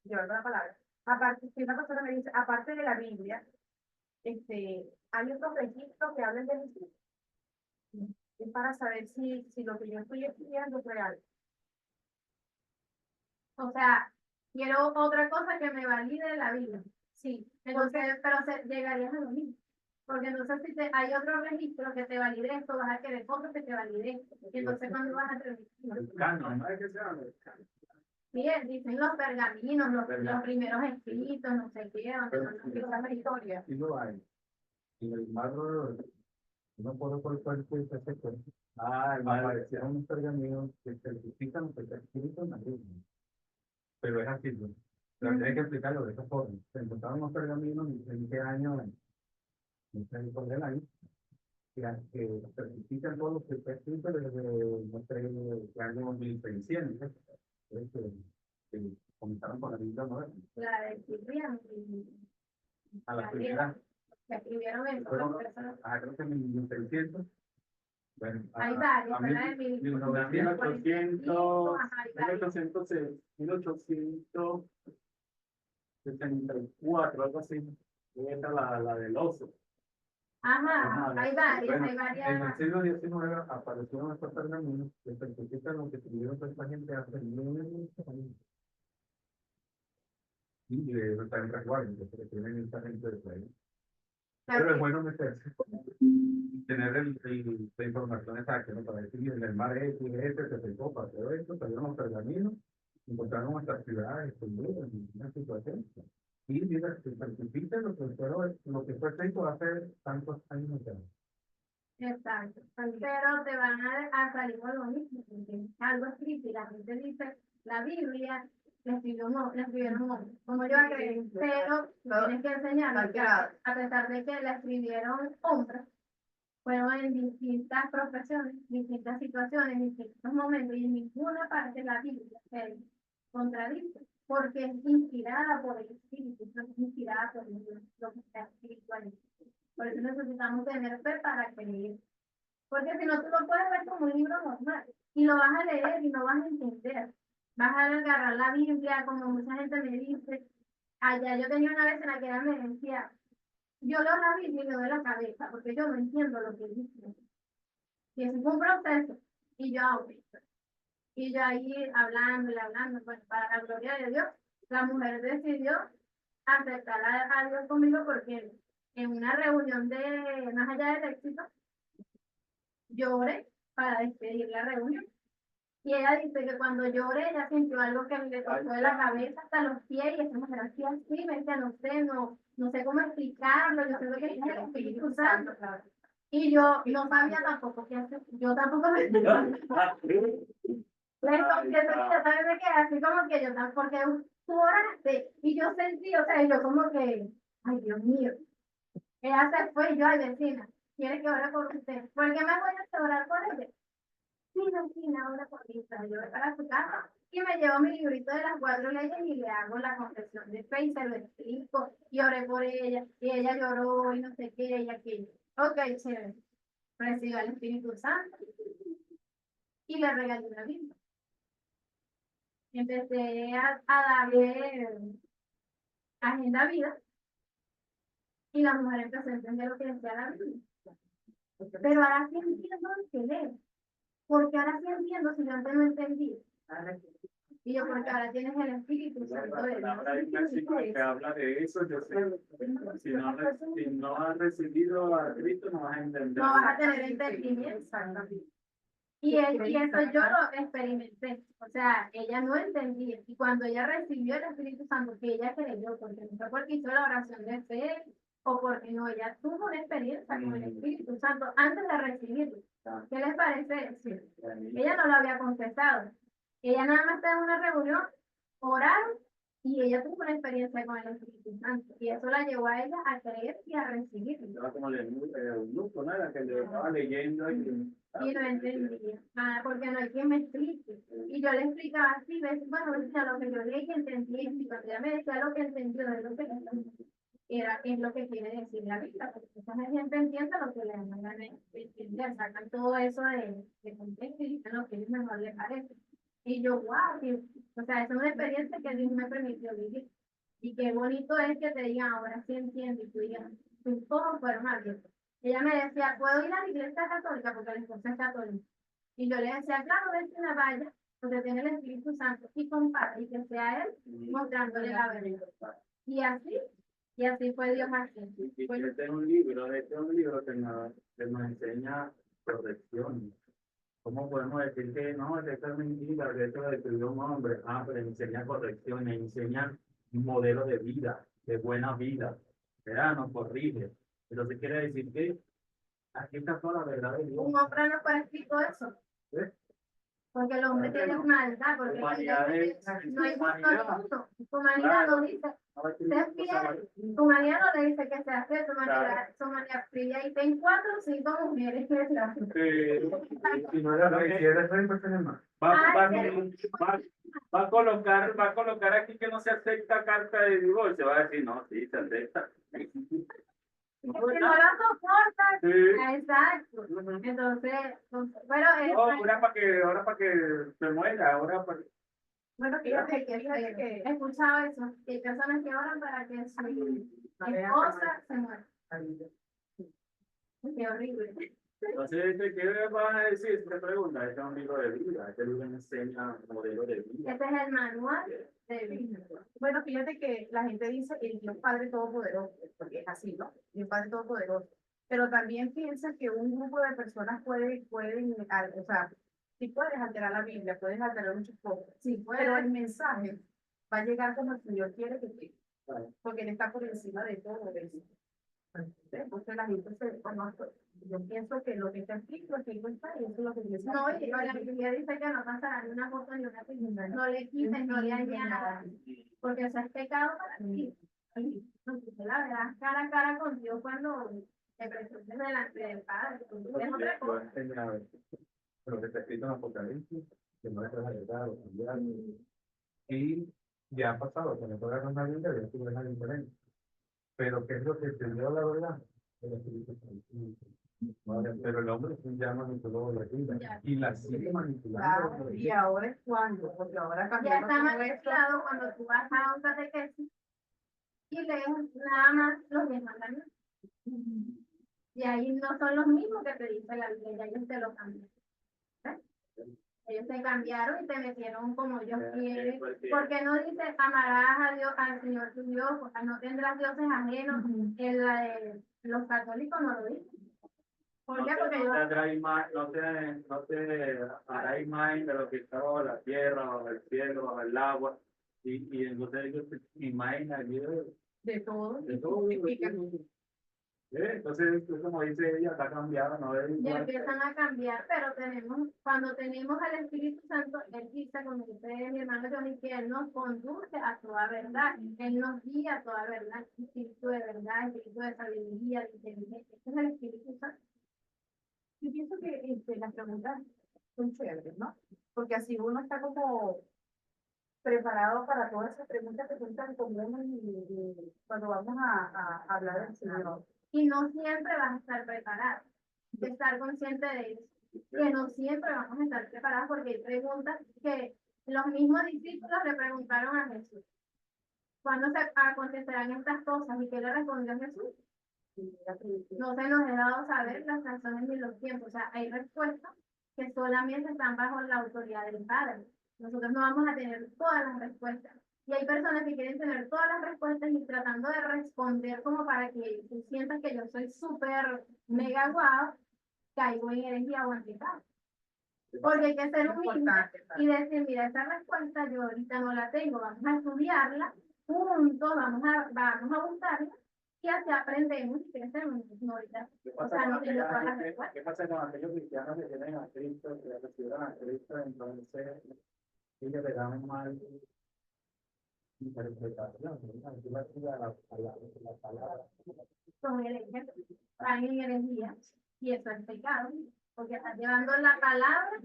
S4: llevando la palabra, aparte, si una persona me dice, aparte de la Biblia, hay otros registros que hablan de Jesús. Es para saber si lo que yo estoy estudiando es real.
S1: O sea, quiero otra cosa que me valide la vida. Sí, entonces, pero llegarías a lo mismo. Porque entonces si hay otro registro que te valide esto, vas a querer otro que te valide esto. Y entonces cuando vas a terminar.
S2: El canon, no hay que ser el canon.
S1: Sí, dicen los pergaminos, los primeros escritos, no sé qué, donde no se escribe la historia.
S2: Sí lo hay. Y el marro, no puedo por cuál fue ese cuento. Aparecieron unos pergaminos que certifican lo que está escrito en la Biblia. Pero es así, ¿no? Pero hay que explicarlo de esa forma. Se encontraron unos pergaminos en qué año, no sé por qué año, que certifican todo lo que está escrito desde, no sé, el año 1600. Que comenzaron con la Biblia moderna.
S1: La de Cipriano
S2: A la primera.
S1: que escribieron eso,
S2: Fueron,
S1: las personas.
S2: creo que en 1600. Bueno,
S1: Hay varias, ¿verdad? De
S2: 1874, algo así. Esta la del oso.
S1: Ajá, hay varias,
S2: Bueno,
S1: hay
S2: en el
S1: varias.
S2: siglo XIX aparecieron estos pergaminos que certifican lo que escribieron toda esta gente hace miles de años. Y está en resguardo, que tienen esta gente de ahí. Pero es bueno meterse, tener la información exacta, ¿no? Para decir, en el mar se secó, pasó esto, salieron los pergaminos, encontraron estas ciudades escondidas en una situación. Y mira, se certifica lo que fue escrito hace tantos años ya.
S1: Exacto, pero te van a salir con lo mismo, porque es algo escrito y la gente dice, la Biblia la escribieron hombres, como yo creer, pero tienes que enseñar que a pesar de que la escribieron hombres, fueron en distintas profesiones, distintas situaciones, distintos momentos, y en ninguna parte de la Biblia se contradice, porque es inspirada por el Espíritu, es inspirada por lo que está espiritual. Por eso necesitamos tener fe para creer. Porque si no, tú lo puedes ver como un libro normal y lo vas a leer y no vas a entender. Vas a agarrar la Biblia, como mucha gente me dice. Allá yo tenía una vez en la que ella me decía, yo leo la Biblia y me doy la cabeza porque yo no entiendo lo que dice. Y eso fue un proceso. Y yo, ok. Y yo ahí hablando, pues para la gloria de Dios, la mujer decidió aceptar a Dios conmigo porque en una reunión de más allá del éxito, lloré para despedir la reunión. Y ella dice que cuando lloré, ella sintió algo que le tocó de la cabeza hasta los pies y esa mujer hacía así, me decía, no sé cómo explicarlo, yo sé lo que es el Espíritu Santo. Y yo no sabía tampoco qué hacer, yo tampoco me les confieso que yo también me quedé así como que yo tampoco, porque tú oraste y yo sentí, o sea, yo como que, ay Dios mío, ella se fue y yo, ay vecina, ¿quiere que ore por usted? ¿Por qué me voy a orar por ella? Sí, vecina, ora por mí. Yo voy para su casa y me llevo mi librito de las 4 leyes y le hago la confesión de fe y se lo explico y oré por ella y ella lloró y no sé qué y aquello. Ok, chévere. Recibió el Espíritu Santo y le regalé una Biblia. Empecé a darle agenda vida y la mujer empezó a entender lo que decía la Biblia. Pero ahora sí entiendo lo que lees. Porque ahora sí entiendo si yo antes no entendí. Y yo, porque ahora tienes el Espíritu Santo de Dios.
S2: Ahora hay un versículo que habla de eso, yo sé. Si no has recibido a Cristo, no vas a entender.
S1: No vas a tener entendimiento. Y eso yo lo experimenté. O sea, ella no entendía. Y cuando ella recibió el Espíritu Santo, que ella creyó, porque no fue porque hizo la oración de fe, o porque no, ella tuvo una experiencia con el Espíritu Santo antes de recibirlo. ¿Qué les parece eso? Ella no lo había confesado. Ella nada más estaba en una reunión, oraron, y ella tuvo una experiencia con el Espíritu Santo. Y eso la llevó a ella a creer y a recibirlo.
S2: Estaba como el eunuco, ¿no? Era que le estaba leyendo
S1: Y no entendía nada, porque no hay quien me explique. Y yo le explicaba así, ves, bueno, decía lo que yo leí y entendí, y cuando ella me decía lo que entendió de lo que era, es lo que quiere decir la Biblia, porque esa gente entiende lo que le mandan a entender, sacan todo eso de contexto y dicen lo que a ellos mejor les parece. Y yo, wow, o sea, es una experiencia que Dios me permitió vivir. Y qué bonito es que te digan, ahora sí entiendo, y tú digas, tus ojos fueron abiertos. Ella me decía, ¿puedo ir a la iglesia católica? Porque la esposa es católica. Y yo le decía, claro, vete a vaya, porque tiene el Espíritu Santo, y comparte, y que sea Él mostrándole la verdad. Y así fue Dios así.
S2: Y este es un libro que nos enseña corrección. ¿Cómo podemos decir que no, que esto es mentira, que esto lo escribió un hombre? Ah, pero enseña corrección, enseña un modelo de vida, de buena vida, ¿verdad? Nos corrige. Entonces quiere decir que aquí está toda la verdad de Dios.
S1: Un hombre no puede escrito eso.
S2: ¿Eh?
S1: Porque el hombre tiene maldad, porque
S2: Humanidad
S1: no hay justo
S2: humanidad.
S1: ninguno. Tu humanidad no dice, sé fiel. Tu humanidad no le dice que sea fiel, tu humanidad fría. Y ten 4 o 5 mujeres que
S2: Si no era lo que quiere, pues tenemos. Va a colocar aquí que no se acepta carta de divorcio. Va a decir, no, sí, se acepta.
S1: Que no la soportan.
S2: Sí.
S1: Exacto. Entonces, pero
S2: No, ahora para que se muera, ahora para
S1: bueno, fíjate que he escuchado eso, que hay personas que oran para que su esposa se muera. Qué horrible.
S2: Entonces, ¿qué vas a decir si te preguntas? Este es un libro de vida, este libro enseña un modelo de vida.
S1: Este es el manual de vida.
S4: Bueno, fíjate que la gente dice el Dios Padre Todopoderoso, porque es así, ¿no? Dios Padre Todopoderoso. Pero también piensa que un grupo de personas pueden, o sea, sí puedes alterar la Biblia, puedes alterar muchas cosas, sí, pero el mensaje va a llegar como el Señor quiere que llegue, porque Él está por encima de todo eso. Entonces la gente se conoce. Yo pienso que lo que está escrito está y eso es lo que dice.
S1: No, y la Biblia dice que no pasará ni una foto ni una pintura. No le quites, no le añadas, porque eso es pecado para ti. Entonces, la verdad, cara a cara con Dios cuando te presentes delante del Padre. Es otra cosa.
S2: Lo que está escrito en Apocalipsis, que no es la verdad, lo cambiaron. Y ya ha pasado, que no puede haber una Biblia, ya tuve una diferente. Pero ¿qué es lo que te dio la verdad? El Espíritu Santo. Vale, pero el hombre ya manipuló la vida y la sigue manipulando.
S4: Claro, y ahora es cuando, porque ahora
S1: Ya
S4: cambiamos
S1: está
S4: todo esto.
S1: manipulado cuando tú vas a un catequesis y lees nada más los 10 mandamientos. Y ahí no son los mismos que te dice la Biblia, ya ellos te lo cambian. ¿Ves? Ellos te cambiaron y te metieron como ellos quieren. Porque no dice amarás a Dios, al Señor tu Dios, o sea, no tendrás dioses ajenos. En la de los católicos no lo dicen. ¿Por qué? Porque
S2: No te hará imagen de lo que está bajo la tierra, bajo el cielo, bajo el agua. Y entonces ellos se imaginan
S4: De todo.
S2: de todo. Entonces, como dice ella, está cambiada, no es
S1: ya
S2: igual.
S1: empiezan a cambiar, pero cuando tenemos al Espíritu Santo, Él dice, como dice mi hermano Johnny, que Él nos conduce a toda verdad, Él nos guía a toda verdad, espíritu de verdad, espíritu de sabiduría, de inteligencia, ese es el Espíritu Santo.
S4: Yo pienso que las preguntas son chéveres, ¿no? Porque así uno está como preparado para todas esas preguntas que son tan comunes y cuando vamos a hablar del Señor.
S1: Y no siempre vas a estar preparado, de estar consciente de eso, que no siempre vamos a estar preparados porque hay preguntas que los mismos discípulos le preguntaron a Jesús. ¿Cuándo se acontecerán estas cosas? ¿Y qué le respondió Jesús? No se nos ha dado saber las razones ni los tiempos. O sea, hay respuestas que solamente están bajo la autoridad del Padre. Nosotros no vamos a tener todas las respuestas. Y hay personas que quieren tener todas las respuestas y tratando de responder como para que tú sientas que yo soy súper mega guau, caigo en herejía o en pecado. Porque hay que ser humilde y decir, mira, esta respuesta yo ahorita no la tengo, vamos a estudiarla juntos, vamos a buscarla y así aprendemos y crecemos. No, ahorita, o sea, no tengo todas las respuestas.
S2: ¿Qué pasa con aquellos cristianos que tienen a Cristo, que recibieron a Cristo, entonces ellos le dan mal interpretación, ¿verdad? Tú vas a ir a la palabra.
S1: Son herejes, están en herejía y eso es pecado, porque estás llevando la palabra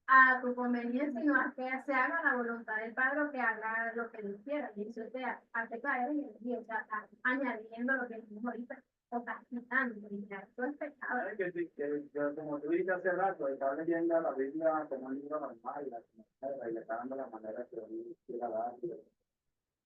S1: a tu conveniencia y no a que se haga la voluntad del Padre o que haga lo que él quiera. Y eso te hace caer en herejía, o sea, estás añadiendo lo que dijimos ahorita, o estás quitando, y ya, eso es pecado.
S2: ¿Sabes que, sí, que yo, como tú dijiste hace rato, estaba leyendo la Biblia como un libro normal, y le está dando la manera que él quiera dar?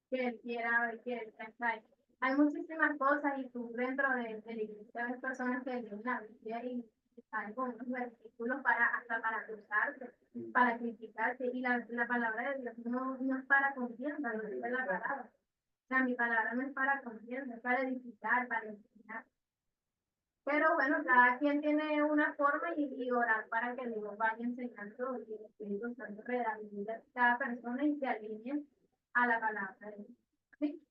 S1: Que él quiera, que él pensar. Hay muchísimas cosas y tú dentro de la iglesia ves personas que leen la Biblia y están con unos versículos hasta para acusarte, para criticarte. Y la palabra de Dios no es para contienda, lo dice la palabra. O sea, mi palabra no es para contienda, es para edificar, para enseñar. Pero bueno, cada quien tiene una forma y orar para que Dios vaya enseñando y el Espíritu Santo redacte a cada persona y se alinee a la palabra de Dios. ¿Sí?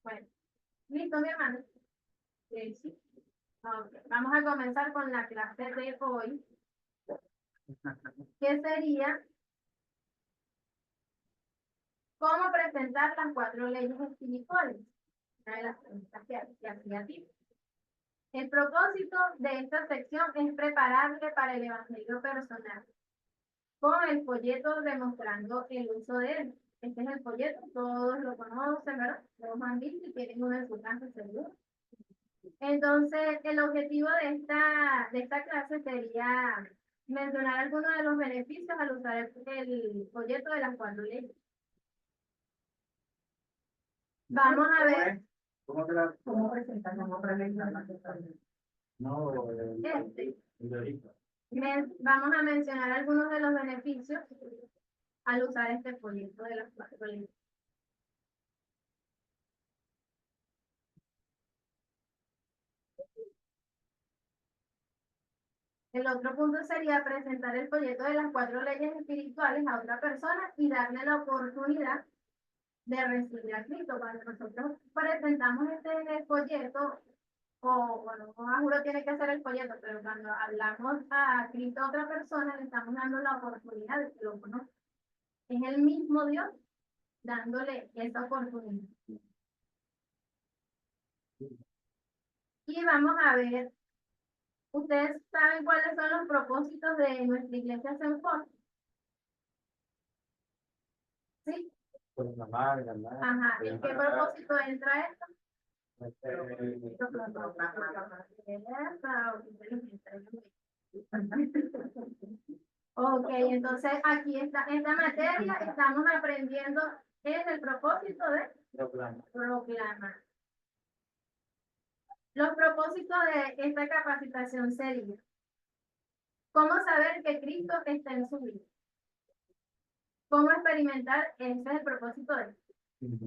S1: Bueno, listo, mi hermano. Sí. Okay. Vamos a comenzar con la clase de hoy, que sería cómo presentar las 4 leyes espirituales. Una de las preguntas que hacía a ti. El propósito de esta sección es prepararle para el evangelio personal, con el folleto demostrando el uso de él. Este es el folleto, todos lo conocen, ¿verdad? Todos han visto y tienen uno en su casa seguro. Entonces, el objetivo de esta clase sería mencionar algunos de los beneficios al usar el folleto de las 4 leyes. Vamos a ver.
S2: ¿Cómo presentar? ¿Cómo presentar? No,
S1: Este.
S2: el de ahorita.
S1: Vamos a mencionar algunos de los beneficios al usar este folleto de las 4 leyes. El otro punto sería presentar el folleto de las 4 leyes espirituales a otra persona y darle la oportunidad de recibir a Cristo. Cuando nosotros presentamos este folleto, o bueno, no juro tiene que hacer el folleto, pero cuando hablamos a Cristo a otra persona, le estamos dando la oportunidad de que lo conozca. Es el mismo Dios dándole esa oportunidad. Y vamos a ver, ¿ustedes saben cuáles son los propósitos de nuestra iglesia Senfor? ¿Sí?
S2: Pues la madre, la madre.
S1: Ajá, ¿en qué propósito entra esto? Ok, entonces aquí está, esta materia estamos aprendiendo en el propósito de proclamar. Los propósitos de esta capacitación serían: ¿cómo saber que Cristo está en su vida? ¿Cómo experimentar? Ese es el propósito de esto.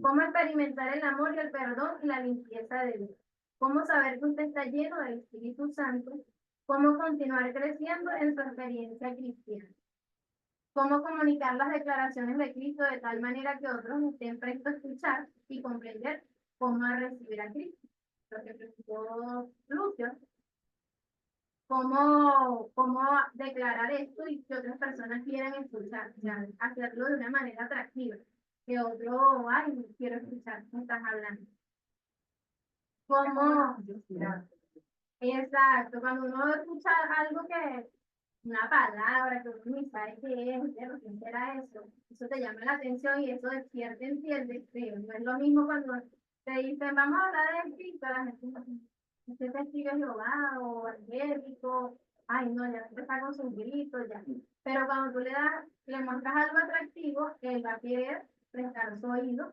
S1: ¿Cómo experimentar el amor y el perdón y la limpieza de Dios? ¿Cómo saber que usted está lleno del Espíritu Santo? ¿Cómo continuar creciendo en su experiencia cristiana? ¿Cómo comunicar las declaraciones de Cristo de tal manera que otros estén prestos a escuchar y comprender cómo recibir a Cristo? Lo que preguntó Lucio. ¿Cómo declarar esto y que otras personas quieran escuchar? O sea, hacerlo de una manera atractiva. Que otro, ay, quiero escuchar, me estás hablando. ¿Cómo? Exacto, cuando uno escucha algo que, una palabra que uno ni sabe qué es, pero ¿qué será eso? Eso te llama la atención y eso despierta en ti el deseo. No es lo mismo cuando te dicen, vamos a hablar de Cristo, la gente dice, este testigo es Jehová o evangélico, ay no, ya está con sus gritos, ya. Pero cuando tú le muestras algo atractivo, él va a querer prestar su oído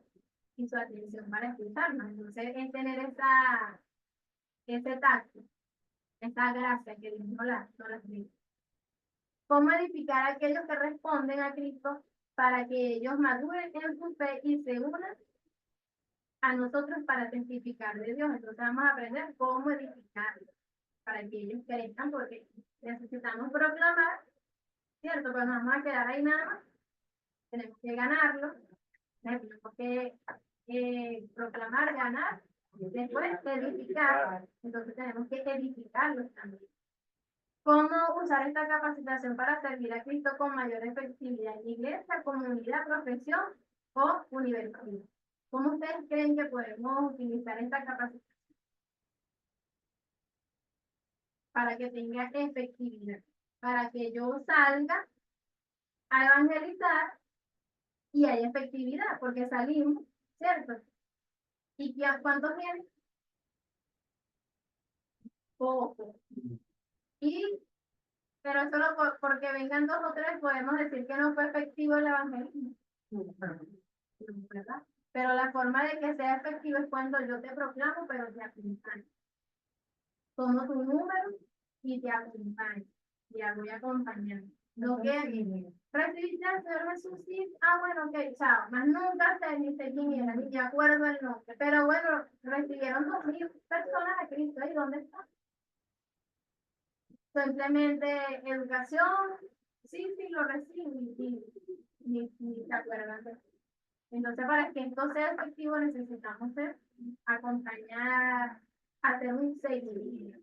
S1: y su atención para escucharnos. Entonces, es tener ese tacto, esa gracia que Dios no las dio. ¿Cómo edificar a aquellos que responden a Cristo para que ellos maduren en su fe y se unan a nosotros para testificar de Dios? Entonces vamos a aprender cómo edificarlos para que ellos crezcan, porque necesitamos proclamar, ¿cierto? Pues no vamos a quedar ahí nada más, tenemos que ganarlo, tenemos que proclamar, ganar, después edificar, entonces tenemos que edificarlos también. ¿Cómo usar esta capacitación para servir a Cristo con mayor efectividad en iglesia, comunidad, profesión o universidad? ¿Cómo ustedes creen que podemos utilizar esta capacitación para que tenga efectividad? Para que yo salga a evangelizar y haya efectividad, porque salimos, ¿cierto? ¿Y cuántos vienen? Poco. Pero solo porque vengan 2 o 3 podemos decir que no fue efectivo el evangelismo. ¿Verdad? Pero la forma de que sea efectivo es cuando yo te proclamo, pero te acompaño. Tomo tu número y te acompaño. Y voy acompañando. No que recibiste al Señor Jesús, sí. Bueno, ok, chao. Más nunca sé ni sé quién era, ni me acuerdo el nombre. Pero bueno, recibieron 2000 personas a Cristo. ¿Y dónde están? Simplemente educación, sí, lo reciben y se acuerdan de eso. Entonces, para que esto sea efectivo, necesitamos acompañar, hacer un seguimiento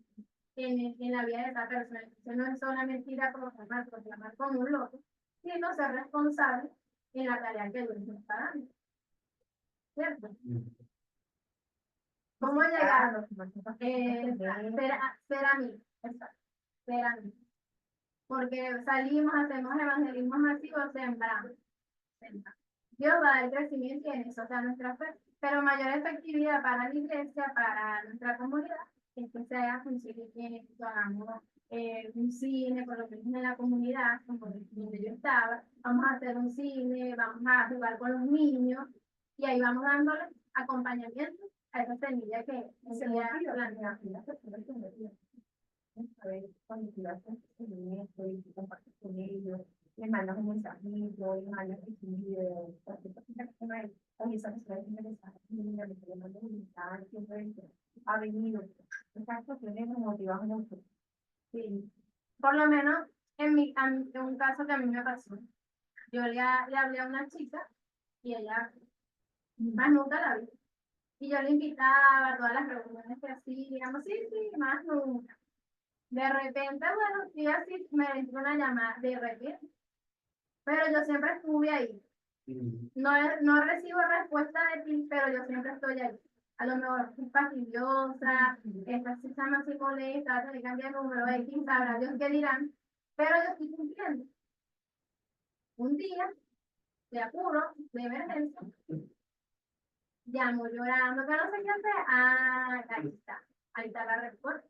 S1: en la vida de esa persona. Entonces, no es solamente ir a proclamar como un loco, sino ser responsable en la tarea que Dios nos está dando. ¿Cierto? ¿Cómo llegar? Ser amigos. Exacto. Ser amigos. Porque salimos, hacemos evangelismo masivo, sembramos. Dios va a dar crecimiento en eso, o sea, nuestra fe. Pero mayor efectividad para la iglesia, para nuestra comunidad, es que se haga un seguimiento, hagamos un cine, por lo menos en la comunidad, como donde yo estaba, vamos a hacer un cine, vamos a jugar con los niños, y ahí vamos dándole acompañamiento a esa semilla que se le ha planteado.
S4: Cuando tú haces seguimiento y tú compartes con ellos, les mandas un mensajito, les mandas un video, cualquier cosita que tenga ahí, oye, esa persona es interesante, mira, le mando un mensaje, siempre ha venido. Esas cuestiones nos motivan mucho.
S1: Sí. Por lo menos en un caso que a mí me pasó, yo le hablé a una chica y ella más nunca la vi. Y yo le invitaba a todas las reuniones que hacíamos, sí, más nunca. De repente, bueno, sí, así me entró una llamada, de repente. Pero yo siempre estuve ahí. No recibo respuesta de ti, pero yo siempre estoy ahí. A lo mejor es fastidiosa, esta se llama así molesta, se le cambia el número, X, sabrá Dios qué dirán, pero yo estoy cumpliendo. Un día, de apuro, de emergencia, llamo llorando, que no sé qué hacer. Ahí está la respuesta.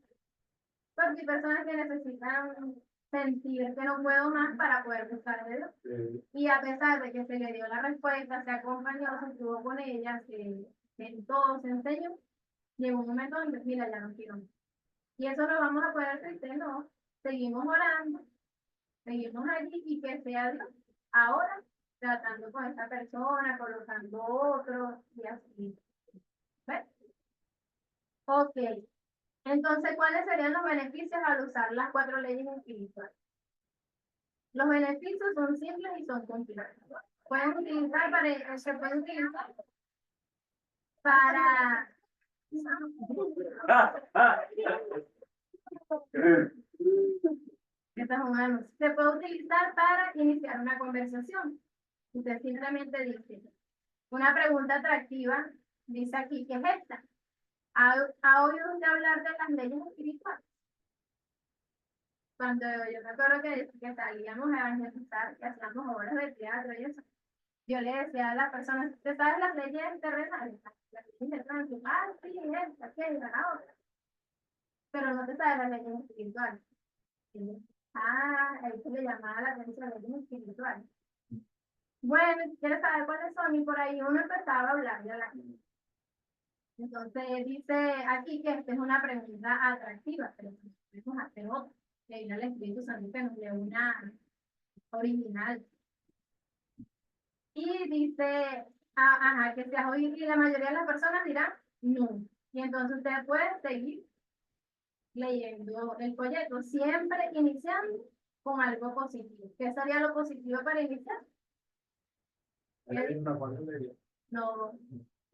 S1: Porque hay personas que necesitan sentir que no puedo más para poder buscar de Dios. Sí. Y a pesar de que se le dio la respuesta, se acompañó, se estuvo con ella, se sentó, se enseñó, llegó un momento donde, mira, ya no quiero más. Y eso lo vamos a poder hacer, no. Seguimos orando, seguimos allí y que sea Dios. Ahora, tratando con esta persona, colocando otros y así. ¿Ves? Ok. Entonces, ¿cuáles serían los beneficios al usar las 4 leyes espirituales? Los beneficios son simples y son cumplidos. Se pueden utilizar para se puede utilizar para iniciar una conversación. Usted simplemente dice una pregunta atractiva, dice aquí, ¿qué es esta? ¿Ha oído usted hablar de las leyes espirituales? Cuando yo me acuerdo que salíamos a evangelizar, que hacíamos obras de teatro y eso, yo le decía a las personas, ¿usted sabe las leyes terrenales? Las leyes del tránsito, sí, esta, aquella, la otra. Pero no te sabes las leyes espirituales. Ahí se le llamaba la atención a las leyes espirituales. Bueno, ¿quieres saber cuáles son? Y por ahí uno empezaba a hablar de Entonces dice aquí que esta es una pregunta atractiva, pero podemos hacer otra, que viene el Espíritu Santo que nos dé una original. Y dice, ajá, que seas oír, y la mayoría de las personas dirán no. Y entonces usted puede seguir leyendo el folleto, siempre iniciando con algo positivo. ¿Qué sería lo positivo para iniciar?
S2: Hay una familia.
S1: No,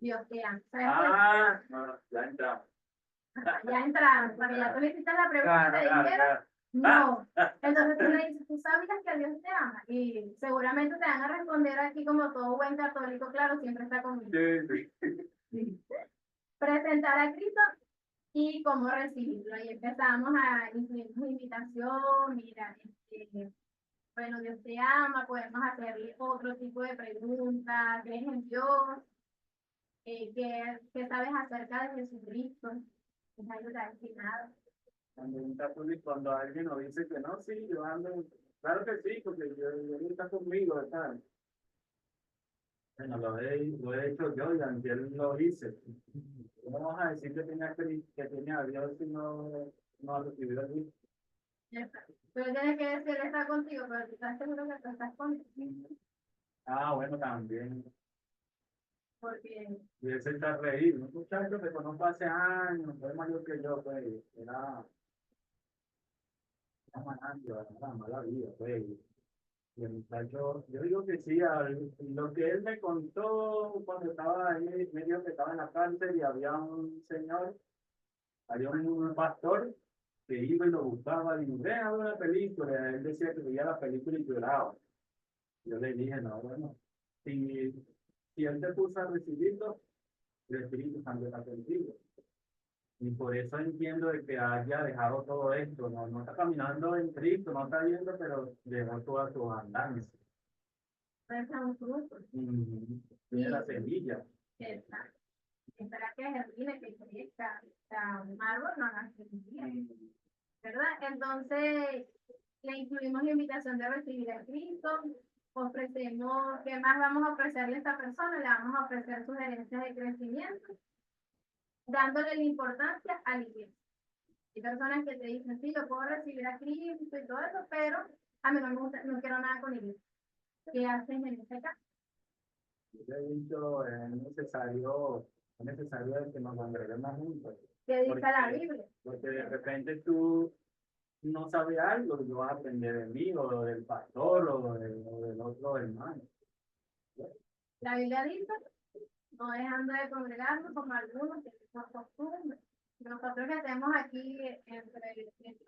S1: Dios te ama.
S2: No, ya entramos.
S1: Ya entramos, porque ya tú le hiciste la pregunta y te
S2: Claro,
S1: dijeron
S2: claro.
S1: no. Entonces tú le dices, ¿tú sabías que Dios te ama? Y seguramente te van a responder aquí como todo buen católico, claro, siempre está conmigo.
S2: Sí, sí.
S1: Sí. Presentar a Cristo y cómo recibirlo. Y empezamos a incluir una invitación, mira, bueno, Dios te ama, podemos hacerle otro tipo de preguntas, ¿crees en Dios? ¿Qué sabes acerca de Jesucristo? Es algo tan nada.
S2: Cuando un católico, cuando alguien nos dice que no, sí, yo ando, claro que sí, porque yo está conmigo, ¿sabes? Bueno, lo he hecho yo y antes lo hice. ¿Cómo vamos a decir que tenía a Dios si no ha recibido a Dios?
S1: Ya está. Pero tienes que decir, Él está contigo, pero tú estás seguro que tú estás contigo.
S2: Ah, bueno, también.
S1: Porque
S2: Y ese está reír. Un muchacho que conozco hace años, fue mayor que yo, pues, era manando, era mala vida, pues. Y el muchacho, yo digo que sí, lo que él me contó cuando estaba ahí, medio que estaba en la cárcel y había un señor, había un pastor que iba y lo buscaba y ven a ver una película. Él decía que veía la película y lloraba. Yo le dije, no, bueno, si él te puso a recibirlo, el Espíritu Santo está contigo. Y por eso entiendo de que haya dejado todo esto, no está caminando en Cristo, no está viendo, pero dejó todas sus andanzas.
S1: es un fruto.
S2: Tiene la semilla.
S1: Está. Espera que germine, que crezca. O sea, un árbol no nace en un día, ¿verdad? Entonces, le incluimos la invitación de recibir a Cristo, ofrecemos, ¿qué más vamos a ofrecerle a esta persona? Le vamos a ofrecer sugerencias de crecimiento, dándole la importancia a la iglesia. Hay personas que te dicen, sí, yo puedo recibir a Cristo y todo eso, pero a mí no me gusta, no quiero nada con la iglesia. ¿Qué hacen en este caso?
S2: Yo he dicho, es necesario que nos congreguemos juntos.
S1: ¿Qué dice la Biblia?
S2: Porque de repente tú no sabes algo y lo vas a aprender de mí o del pastor o del otro hermano.
S1: La Biblia dice, no dejando de congregarnos como algunos que por costumbre. Nosotros que hacemos aquí dentro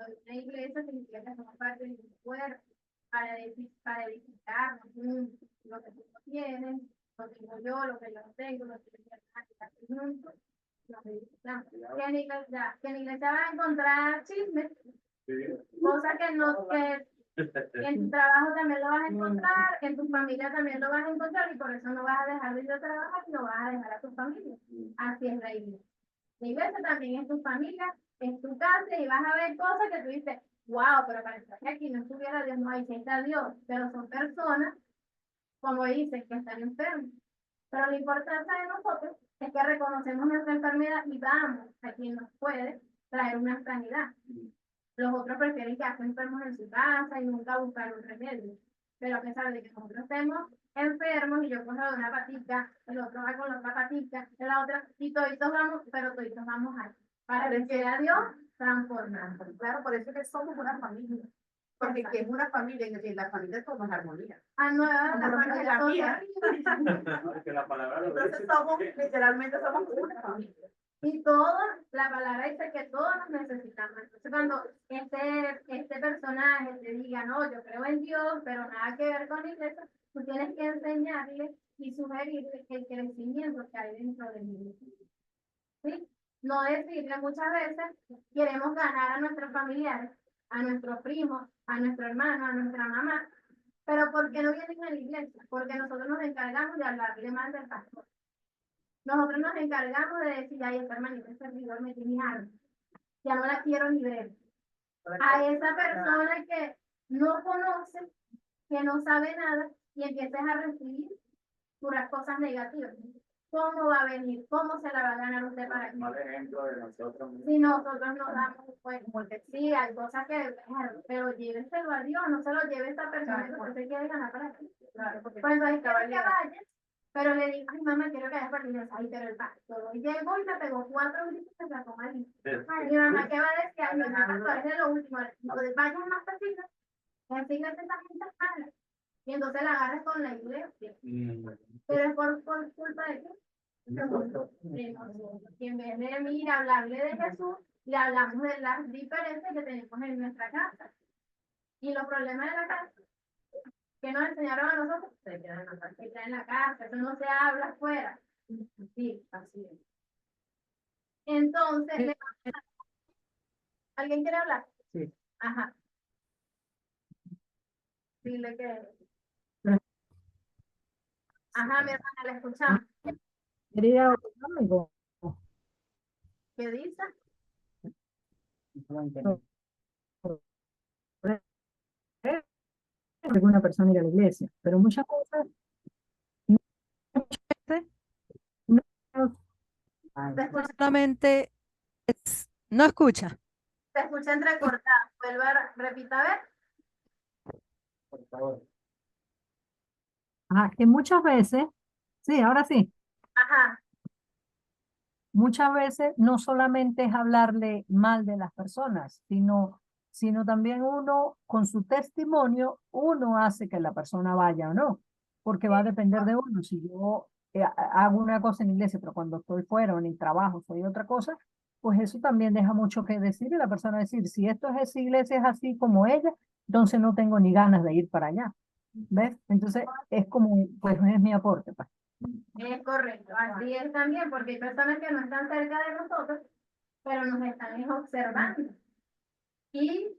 S1: de una iglesia significa que somos parte de un cuerpo para edificarnos juntos. Lo que tú no tienes, lo tengo yo, lo que yo no tengo, lo que yo juntos, nos edificamos. Que en la iglesia vas a encontrar chismes,
S2: Sí.
S1: cosas que en tu trabajo también lo vas a encontrar, en tu familia también lo vas a encontrar y por eso no vas a dejar de ir a trabajar y no vas a dejar a tu familia. Así es la iglesia. La iglesia también es tu familia, es tu casa y vas a ver cosas que tú dices, wow, pero parece que aquí no estuviera Dios, no, ahí sí está Dios, pero son personas, como dicen, que están enfermas. Pero la importancia de nosotros es que reconocemos nuestra enfermedad y vamos a quien nos puede traer una sanidad. Los otros prefieren quedarse enfermos en su casa y nunca buscar un remedio. Pero a pesar de que nosotros estemos enfermos y yo cojo de una patica, el otro va con la otra patica, la otra, y toditos vamos, pero toditos vamos ahí. Para que sea Dios transformando.
S4: Claro, por eso es que somos una familia. Porque que es una familia, en la familia somos armonía.
S1: A nueva
S4: Como
S1: la
S4: lo menos en la
S1: familia
S4: mía.
S2: Porque la palabra lo
S4: Entonces
S2: dice.
S4: somos, literalmente somos una familia.
S1: y todos, la palabra dice que todos nos necesitamos. Entonces, cuando este personaje te diga, no, yo creo en Dios, pero nada que ver con la iglesia, tú tienes que enseñarle y sugerirle el crecimiento que hay dentro de mí. ¿Sí? No decirle muchas veces, queremos ganar a nuestros familiares, a nuestros primos, a nuestro hermano, a nuestra mamá, pero ¿por qué no vienen a la iglesia? Porque nosotros nos encargamos de hablarle mal del pastor. Nosotros nos encargamos de decir, ay, esta hermanita, este servidor me tiene harto, ya no la quiero ni ver. A esa persona que no conoce, que no sabe nada, y empiezas a recibir puras cosas negativas. ¿cómo va a venir? ¿Cómo se la va a ganar usted para aquí?
S2: Mal ejemplo de nosotros mismos.
S1: Si nosotros nos damos, pues, porque sí, hay cosas que, claro, pero lléveselo a Dios, no se lo lleve a esta persona que usted quiere ganar para aquí.
S4: Claro, porque
S1: Cuando hay que vaya, pero le digo, ay, mamá, quiero que vayas para aquí. Ay, pero el pastor llegó y me pegó 4 gritos y se sacó mal. Ay, mi mamá, ¿qué va a decir? Ay, mi pastor es de lo último. Lo de vayas más pequeño, la iglesia esa gente es mala. Y entonces la agarras con la iglesia. Pero es por culpa de quién. De nosotros. Y en vez de ir a hablarle de Jesús, le hablamos de las diferencias que tenemos en nuestra casa. Y los problemas de la casa que nos enseñaron a nosotros, se quedan en la casa, eso no se habla afuera. Sí, así es. Entonces, ¿alguien quiere hablar?
S5: Sí.
S1: Ajá. Dile que. Ajá, mi hermana, la escuchamos.
S5: Quería algo.
S1: ¿Qué dice?
S5: Alguna persona ir a la iglesia, pero muchas veces no,
S1: Se escucha,
S6: Solamente no escucha.
S1: se escucha entrecortado. Vuelve a repita a ver.
S2: Por favor.
S5: que muchas veces, sí, ahora sí,
S1: Ajá.
S5: muchas veces no solamente es hablarle mal de las personas, sino también uno, con su testimonio, uno hace que la persona vaya o no, porque va a depender de uno. Si yo hago una cosa en la iglesia, pero cuando estoy fuera o en el trabajo soy otra cosa, pues eso también deja mucho que decir y la persona decir, si esto es esa iglesia es así como ella, entonces no tengo ni ganas de ir para allá. ¿Ves? Entonces es como, pues es mi aporte, pues.
S1: Es correcto, así es también, porque hay personas que no están cerca de nosotros, pero nos están observando. Y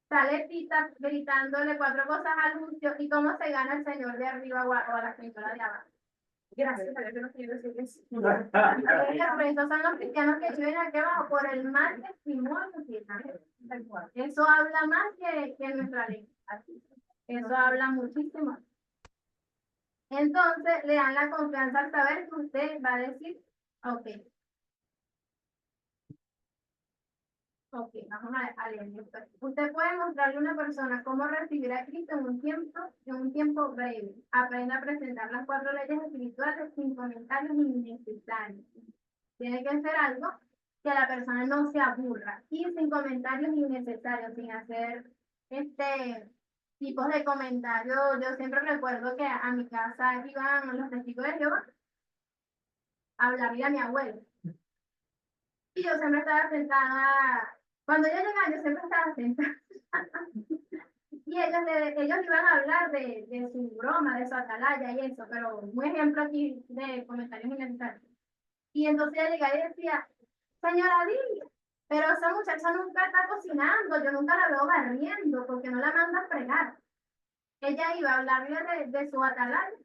S1: sale Tita gritándole 4 cosas al Lucio y cómo se gana el señor de arriba o a la señora de abajo. Gracias a Dios que no quiero decir eso. Pero esos son los cristianos que viven aquí abajo por el mal testimonio que dan. Eso habla más que nuestra ley. Eso habla muchísimo. Entonces le dan la confianza al saber que usted va a decir, ok, vamos a leer esto. Usted puede mostrarle a una persona cómo recibir a Cristo en un tiempo breve. Aprenda a presentar las 4 leyes espirituales sin comentarios innecesarios. Tiene que ser algo que la persona no se aburra y sin comentarios innecesarios, sin hacer tipos de comentarios. Yo siempre recuerdo que a mi casa iban los testigos de Jehová a hablarle a mi abuelo. Y yo siempre estaba sentada, cuando yo llegaba, yo siempre estaba sentada. Y ellos iban a hablar de su broma, de su atalaya y eso, pero un ejemplo aquí de comentarios innecesarios. Y entonces ella llegaba y decía, señora Lilia, pero esa muchacha nunca está cocinando, yo nunca la veo barriendo, porque no la manda a fregar. Ella iba a hablarle de su atalaya,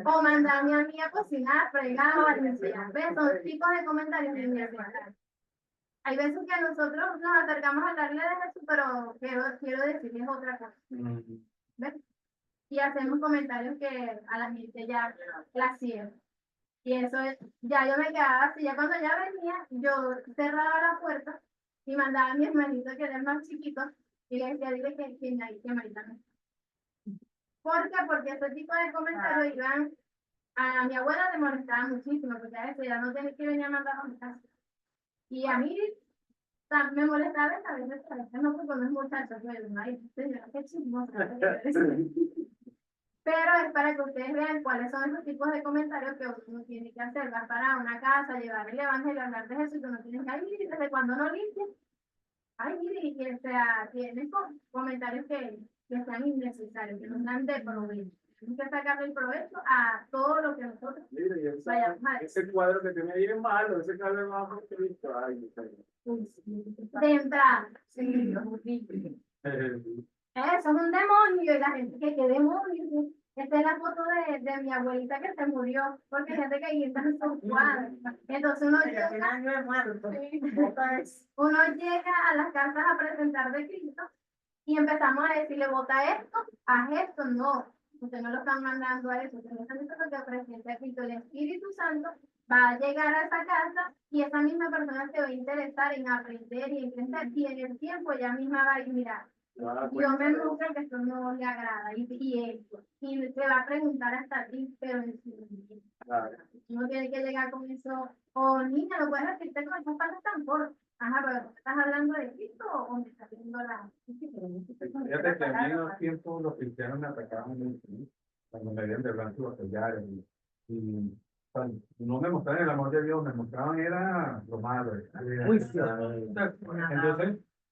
S1: o mandarme a mí a cocinar, fregar o barrer. ¿Ves? Son tipos de comentarios innecesarios. Hay veces que nosotros nos acercamos a hablarle de eso, pero quiero decirles otra cosa. ¿Ves? Y hacemos comentarios que a la gente ya la cierran. Y eso es, ya yo me quedaba así, ya cuando ya venía, yo cerraba la puerta y mandaba a mi hermanito que era el más chiquito y le decía, dile que Marita no. ¿Por qué? Porque ese tipo de comentarios iban, a mi abuela le molestaba muchísimo, porque a veces ya no tenía que venir a mandar a mi casa. Y a mí me molestaba a veces no, porque no es muchacho, pero no hay, señora, qué chismosa. Pero es para que ustedes vean cuáles son esos tipos de comentarios que uno tiene que hacer. Vas para una casa, llevar el evangelio, hablar de Jesús, que no tienes que, ay, mire, desde cuando no limpias. Ay, mire, y tienes comentarios que sean innecesarios, que nos dan de provecho. Tienes que sacarle el provecho a todo lo que nosotros vayamos a decir.
S2: Ese cuadro que tiene ahí es malo, ese cuadro es malo que he visto. Ay,
S1: De entrada. Sí. Eso es un demonio y la gente que qué demonio. Esta es la foto de mi abuelita que se murió, porque hay gente que guinda en sus cuadros. Entonces uno llega a las casas a presentar de Cristo y empezamos a decirle, vota esto, haz esto, no. Usted no lo están mandando a eso, usted no está diciendo que el presidente Cristo, el Espíritu Santo, va a llegar a esa casa y esa misma persona se va a interesar en aprender y en crecer, y en el tiempo ella misma va a ir, mira, Dios me muestra que esto no le agrada, y esto, y te va a preguntar hasta ti, pero en su no tiene que llegar con eso, o niña, lo puedes repetir con esas palabras tan cortas. Ajá, pero ¿estás hablando de Cristo o me estás viendo la...?
S2: Fíjate que a mí en los tiempos los cristianos me atacaban mucho, ¿no? Cuando me veían de blanco batallar y cuando no me mostraban el amor de Dios, me mostraban era lo malo. Entonces,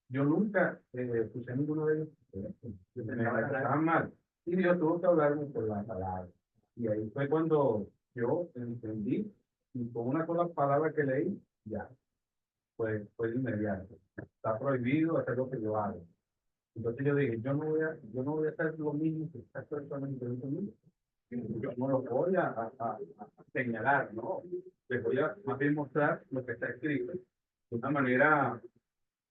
S2: yo nunca escuché a ninguno de ellos que me trataban mal. Y Dios tuvo que hablarme por la palabra. Y ahí fue cuando yo entendí y con una sola palabra que leí, ya, fue de inmediato. Está prohibido hacer lo que yo hago. Entonces yo dije, yo no voy a hacer lo mismo que esta persona me hizo conmigo. Yo no lo voy a señalar, ¿no? Les voy a más bien mostrar lo que está escrito de una manera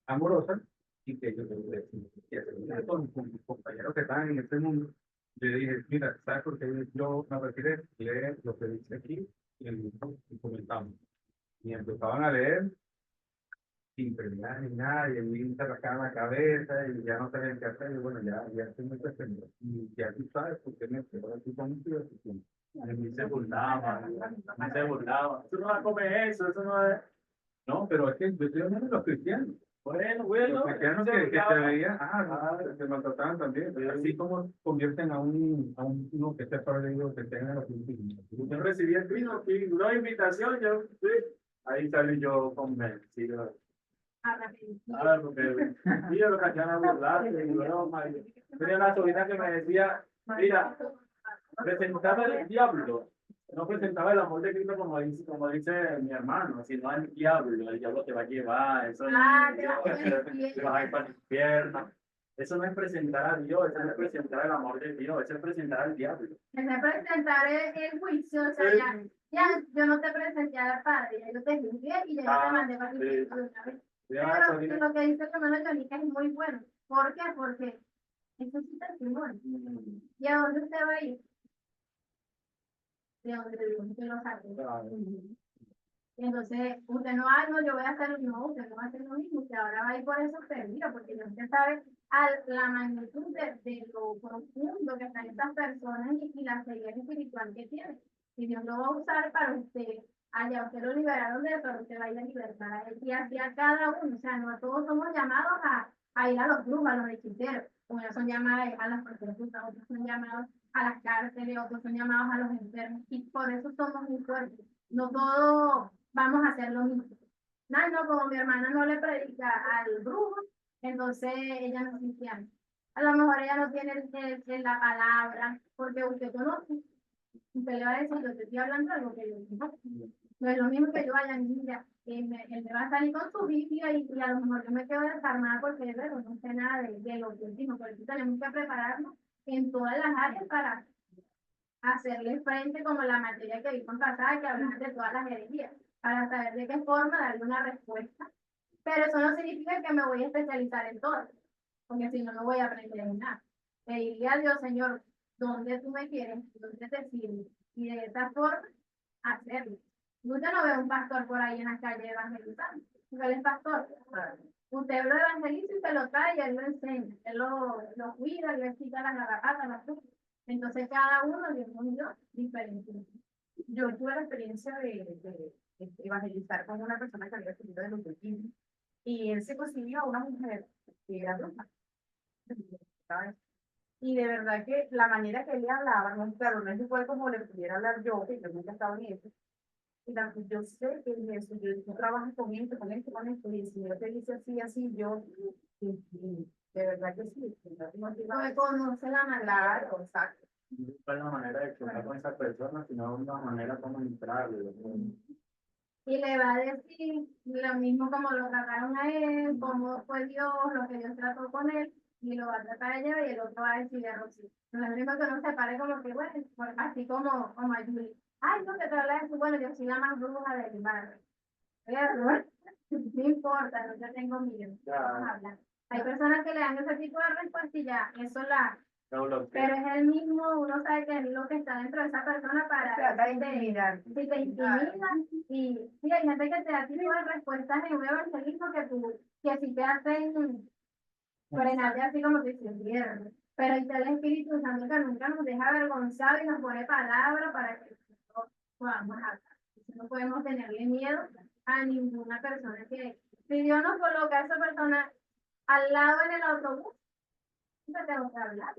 S2: amorosa y que yo tengo que decir. Y hacer con mis compañeros que están en este mundo, le dije, mira, ¿sabes por qué yo me retiré? Lee lo que dice aquí y en el libro y comentamos. Y empezaban a leer sin terminar ni nada, y el niño se rascaba la cabeza y ya no sabían qué hacer, y bueno, ya estoy muy presente. Y ya tú sabes por qué me quedo aquí con un tío. A mí se burlaba, se burlaba. Tú no vas a comer eso, eso no es. No, pero es que yo estoy hablando de los cristianos. Bueno, los cristianos que te veían, se maltrataban también. Así como convierten a uno que esté perdido, que tenga los principios. Yo recibí el vino, y una invitación, yo, sí. Ahí salí yo convencido. Porque yo lo que hacían a burlarse, y broma. Tenía una sobrina que me decía, mira, presentaba el diablo, no presentaba el amor de Cristo como dice mi hermano, sino el diablo te va a llevar, eso te vas a ir para el infierno. Eso no es presentar a Dios, eso no es presentar el amor de Dios, eso es presentar al diablo.
S1: Es presentar el juicio, o sea, ya yo no te presenté al Padre, ya yo te juzgué y ya yo te mandé para el infierno de una vez. Pero lo que dice el hermano Yonica es muy bueno. ¿Por qué? Porque eso es un testimonio. ¿Y a dónde usted va a ir? De donde usted lo sabe. Entonces, usted no, no, yo voy a hacer, no, usted no va a hacer lo mismo, usted ahora va a ir por eso perdido, porque usted sabe la magnitud de lo profundo que están estas personas y la ceguera espiritual que tienen. Y Dios lo va a usar para usted, allá usted lo liberaron de eso, pero usted va a ir a libertar a él y hacia cada uno, o sea, no todos somos llamados a ir a los brujos, a los hechiceros, unos son llamados a las prostitutas, otros son llamados a las cárceles, otros son llamados a los enfermos, y por eso somos muy fuertes. No todos vamos a hacer lo mismo. No, como mi hermana no le predica al brujo, entonces ella no es cristiana. A lo mejor ella no tiene la palabra, porque usted conoce. Usted le va a decir, yo te estoy hablando de algo que yo no. No es lo mismo que yo vaya a niña, él me va a salir con su Biblia y a lo mejor yo me quedo desarmada porque bueno, no sé nada de lo que último, por eso tenemos que prepararnos en todas las áreas para hacerle frente como la materia que vimos pasada, que hablaba de todas las herejías, para saber de qué forma darle una respuesta. Pero eso no significa que me voy a especializar en todo, porque si no, no voy a aprender en nada. Le diría a Dios, Señor, ¿dónde tú me quieres? ¿Dónde te sirves? Y de esa forma, hacerlo. Usted no ve un pastor por ahí en la calle evangelizando, porque él es pastor. Usted lo evangeliza y se lo trae y él lo enseña, él lo cuida, él le quita las garrapatas, las cosas. Entonces cada uno tiene un Dios diferente.
S4: Yo tuve la experiencia de evangelizar con una persona que había salido de los últimos y él se consiguió a una mujer que era bruja, ¿sabes? Y de verdad que la manera que él le hablaba, no, claro, no es igual como le pudiera hablar yo, que yo nunca estaba en eso. Y yo sé que es eso, tú trabajas con esto, con esto, con esto, y el Señor te dice así, así, yo, de verdad que sí.
S1: No me conoce la manera.
S4: Claro, exacto.
S2: No es una manera de chocar con esa persona, sino una manera como entrarle.
S1: Y le va a decir lo mismo como lo trataron a él, cómo fue Dios, lo que Dios trató con él, y lo va a tratar a ella y el otro va a decir a Rosy. Lo único que no se pare como que, bueno, así como a Julie. Ay, no, que te habla de eso, bueno, yo soy la más bruja del barrio. No importa, no te tengo miedo. Vamos a hablar. Hay personas que le dan ese tipo de respuesta y ya, eso
S2: No lo sé.
S1: Pero es el mismo, uno sabe que es lo que está dentro de esa persona para
S4: Trata de
S1: si te-
S4: intimidar.
S1: si te intimidan. Y sí, hay gente que te da tipo de respuestas en un evangelismo que si te hacen frenarte así como que se entiende. Pero ahí está el Espíritu Santo que nunca nos deja avergonzados y nos pone palabra para que nosotros podamos hablar. No podemos tenerle miedo a ninguna persona si Dios nos coloca a esa persona al lado en el autobús, siempre tengo que hablar.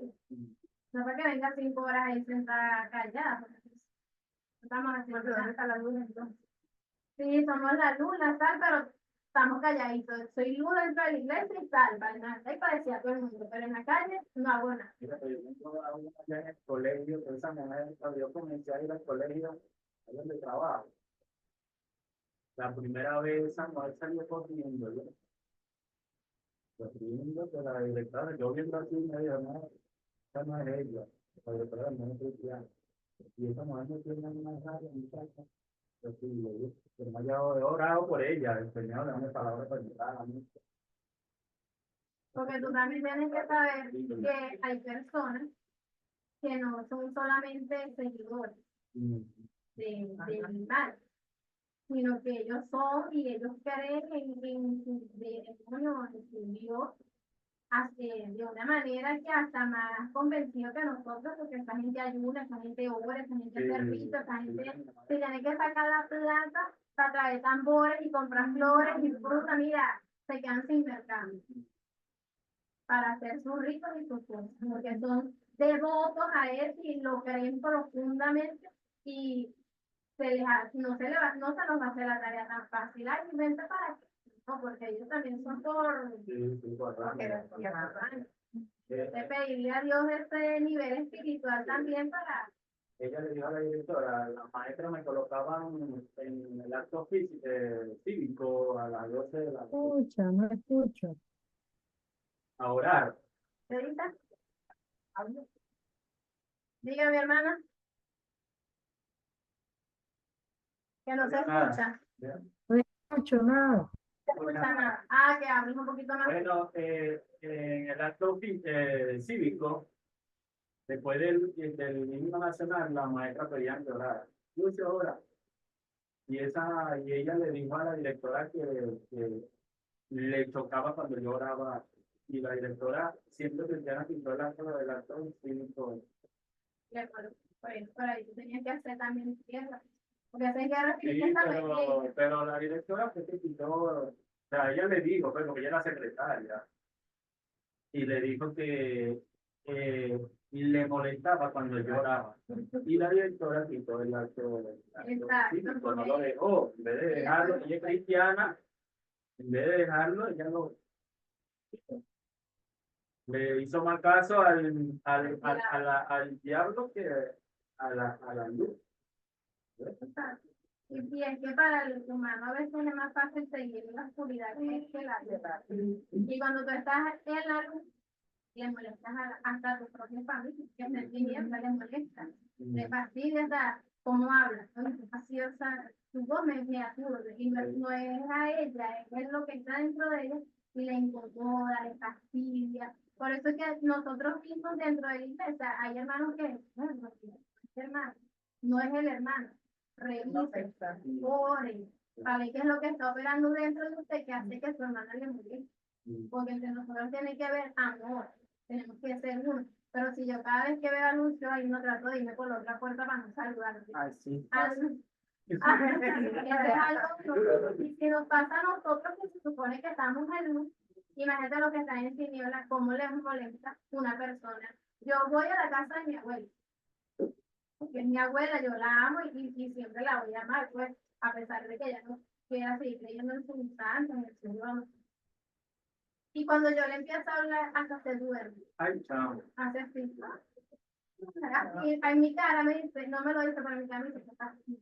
S1: No para que venga 5 horas ahí sentada callada. Porque no estamos haciendo
S4: Porque ¿dónde
S1: nada.
S4: está la luz entonces?
S1: Sí, somos la luz, la sal, pero estamos calladitos. Soy luz dentro de la iglesia y sal, para nada. Y parecía todo el mundo, pero en la calle no hago nada.
S2: Fíjate, yo tengo a una allá en el colegio, que esa mujer, cuando yo comencé a ir al colegio, ahí donde trabajo, la primera vez esa mujer salió corriendo, corriendo de la directora, yo viendo así, me dijo, no, esa no es ella, la directora no es cristiana. Y esa mujer me tiene una rabia, muchacha, terrible, pero me ha orado por ella, el Señor, dame palabras para ayudar a mí.
S1: Porque tú también tienes que saber que hay personas que no son solamente seguidores de mal, sino que ellos son y ellos creen en su demonio, en su Dios, de una manera que hasta más convencido que nosotros, porque esta gente ayuda, esta gente ora, esta gente servicio, esta gente se tiene que sacar la plata para traer tambores y comprar flores y fruta, mira, se quedan sin mercado para hacer sus ritos y sus cosas, porque son devotos a él y lo creen profundamente y no se nos va a hacer la tarea tan fácil. Ay, vente para aquí. No, porque ellos también son de pedirle a Dios ese nivel espiritual también para.
S2: Ella le dijo a la directora, las maestras me colocaban en el acto cívico a las 12 de la noche
S5: Escucha, no escucho.
S2: a orar.
S1: ¿Ahorita? Diga mi hermana. Que no se escucha.
S5: No escucho nada.
S1: No se escucha nada. Ah, que hables un poquito más.
S2: Bueno, en el acto cívico, después del himno nacional, la maestra pedían que orara. Mucho hora. Y ella le dijo a la directora que le chocaba cuando yo oraba. Y la directora siempre cristiana pintó el acto del acto cívico.
S1: Por ahí tú tenías que hacer también tierra. Porque hacer guerra
S2: Sí, pero la directora fue que quitó, o sea, ella le dijo, pues, porque ella era secretaria, y le dijo que le molestaba cuando lloraba. Y la directora quitó el acto cívico, no lo dejó. En vez de dejarlo, ella es cristiana, en vez de dejarlo, ella le hizo más caso al diablo que a la luz.
S1: Y es que para el humano a veces es más fácil seguir la oscuridad que la luz. Y cuando tú estás en la luz, le molestas hasta a tu propia familia, que es el tiniebla, le molesta. Le fastidia hasta cómo hablas. Así, o sea, tu voz me aturde. Y no es a ella, es lo que está dentro de ella y le incomoda, le fastidia. Por eso es que nosotros mismos dentro de la iglesia hay hermanos que no es hermano, no es el hermano. Revisen, oren, para ver qué es lo que está operando dentro de usted que hace que su hermana le moleste. Porque entre nosotros tiene que haber amor, tenemos que ser uno. Pero si yo cada vez que veo anuncios ahí no trato de irme por la otra puerta para no saludar.
S2: Ay, sí.
S1: Eso es algo, y si nos pasa a nosotros que se supone que estamos en luz, imagínate lo que está en tinieblas, cómo les molesta una persona. Yo voy a la casa de mi abuela, porque es mi abuela, yo la amo y siempre la voy a amar, pues, a pesar de que ella no quiera seguir creyendo en su santo, en el Señor. Y cuando yo le empiezo a hablar, hasta se duerme.
S2: Ay, chao.
S1: Hace así. Y en mi cara me dice, no me lo dice, pero en mi cara me dice que está así.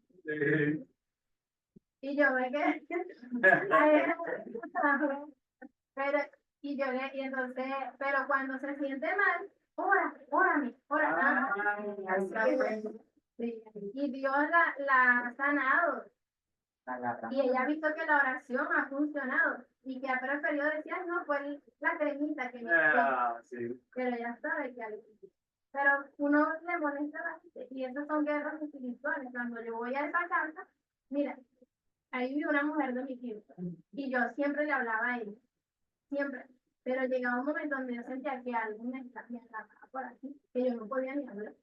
S1: Y yo ve que pero y entonces, pero cuando se siente mal, órame. Sí. Y Dios la ha sanado. Y ella ha visto que la oración ha funcionado y que ha preferido decir, "Ay, no, fue la cremita que me gustó",
S2: Sí.
S1: pero ya sabe que hay. Pero uno le molesta bastante y esas son guerras espirituales. Cuando yo voy a esa casa, mira, ahí vi una mujer de mi tiempo y yo siempre le hablaba a ella, siempre. Pero llegaba un momento donde yo sentía que algo me atrapaba por aquí, que yo no podía ni hablar.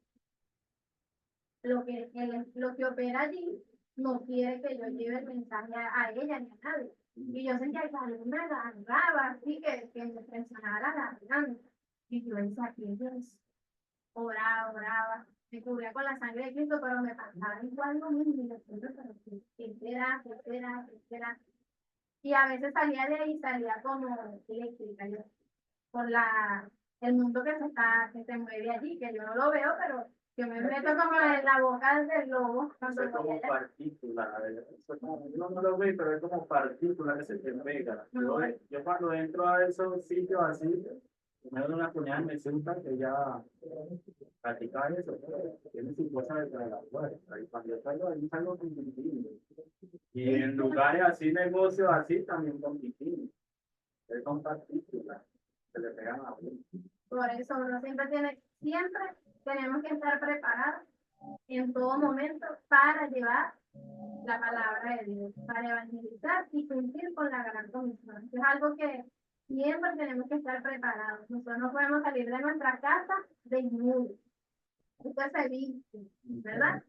S1: Lo que opera allí no quiere que yo lleve el mensaje a ella ni a nadie. Y yo sentía que algo me agarraba, así que me presionaba la garganta. Y yo decía, aquí Dios, oraba, me cubría con la sangre de Cristo, pero me pasaba igual lo mismo. Y yo, pero ¿qué será? ¿Qué será? ¿Qué será? Y a veces salía de ahí, salía como eléctrica, yo, por el mundo que se mueve allí, que yo no lo veo, pero yo me meto como en la boca del lobo
S2: Eso
S1: cuando
S2: es
S1: voy
S2: como
S1: allá.
S2: partícula, eso es como, uno no lo ve, pero es como partícula que se te pega. Yo cuando entro a esos sitios así, me doy una cuñada me sienta que ya practica eso, tiene su cosa detrás de la puerta. Y cuando yo salgo con bikini. Y en lugares así, negocios así, también con bikini. Es con partículas, se le pegan a uno.
S1: Por eso uno siempre tenemos que estar preparados en todo momento para llevar la palabra de Dios, para evangelizar y cumplir con la gran comisión. Es algo que siempre tenemos que estar preparados. Nosotros no podemos salir de nuestra casa desnudos. Usted se viste, ¿verdad?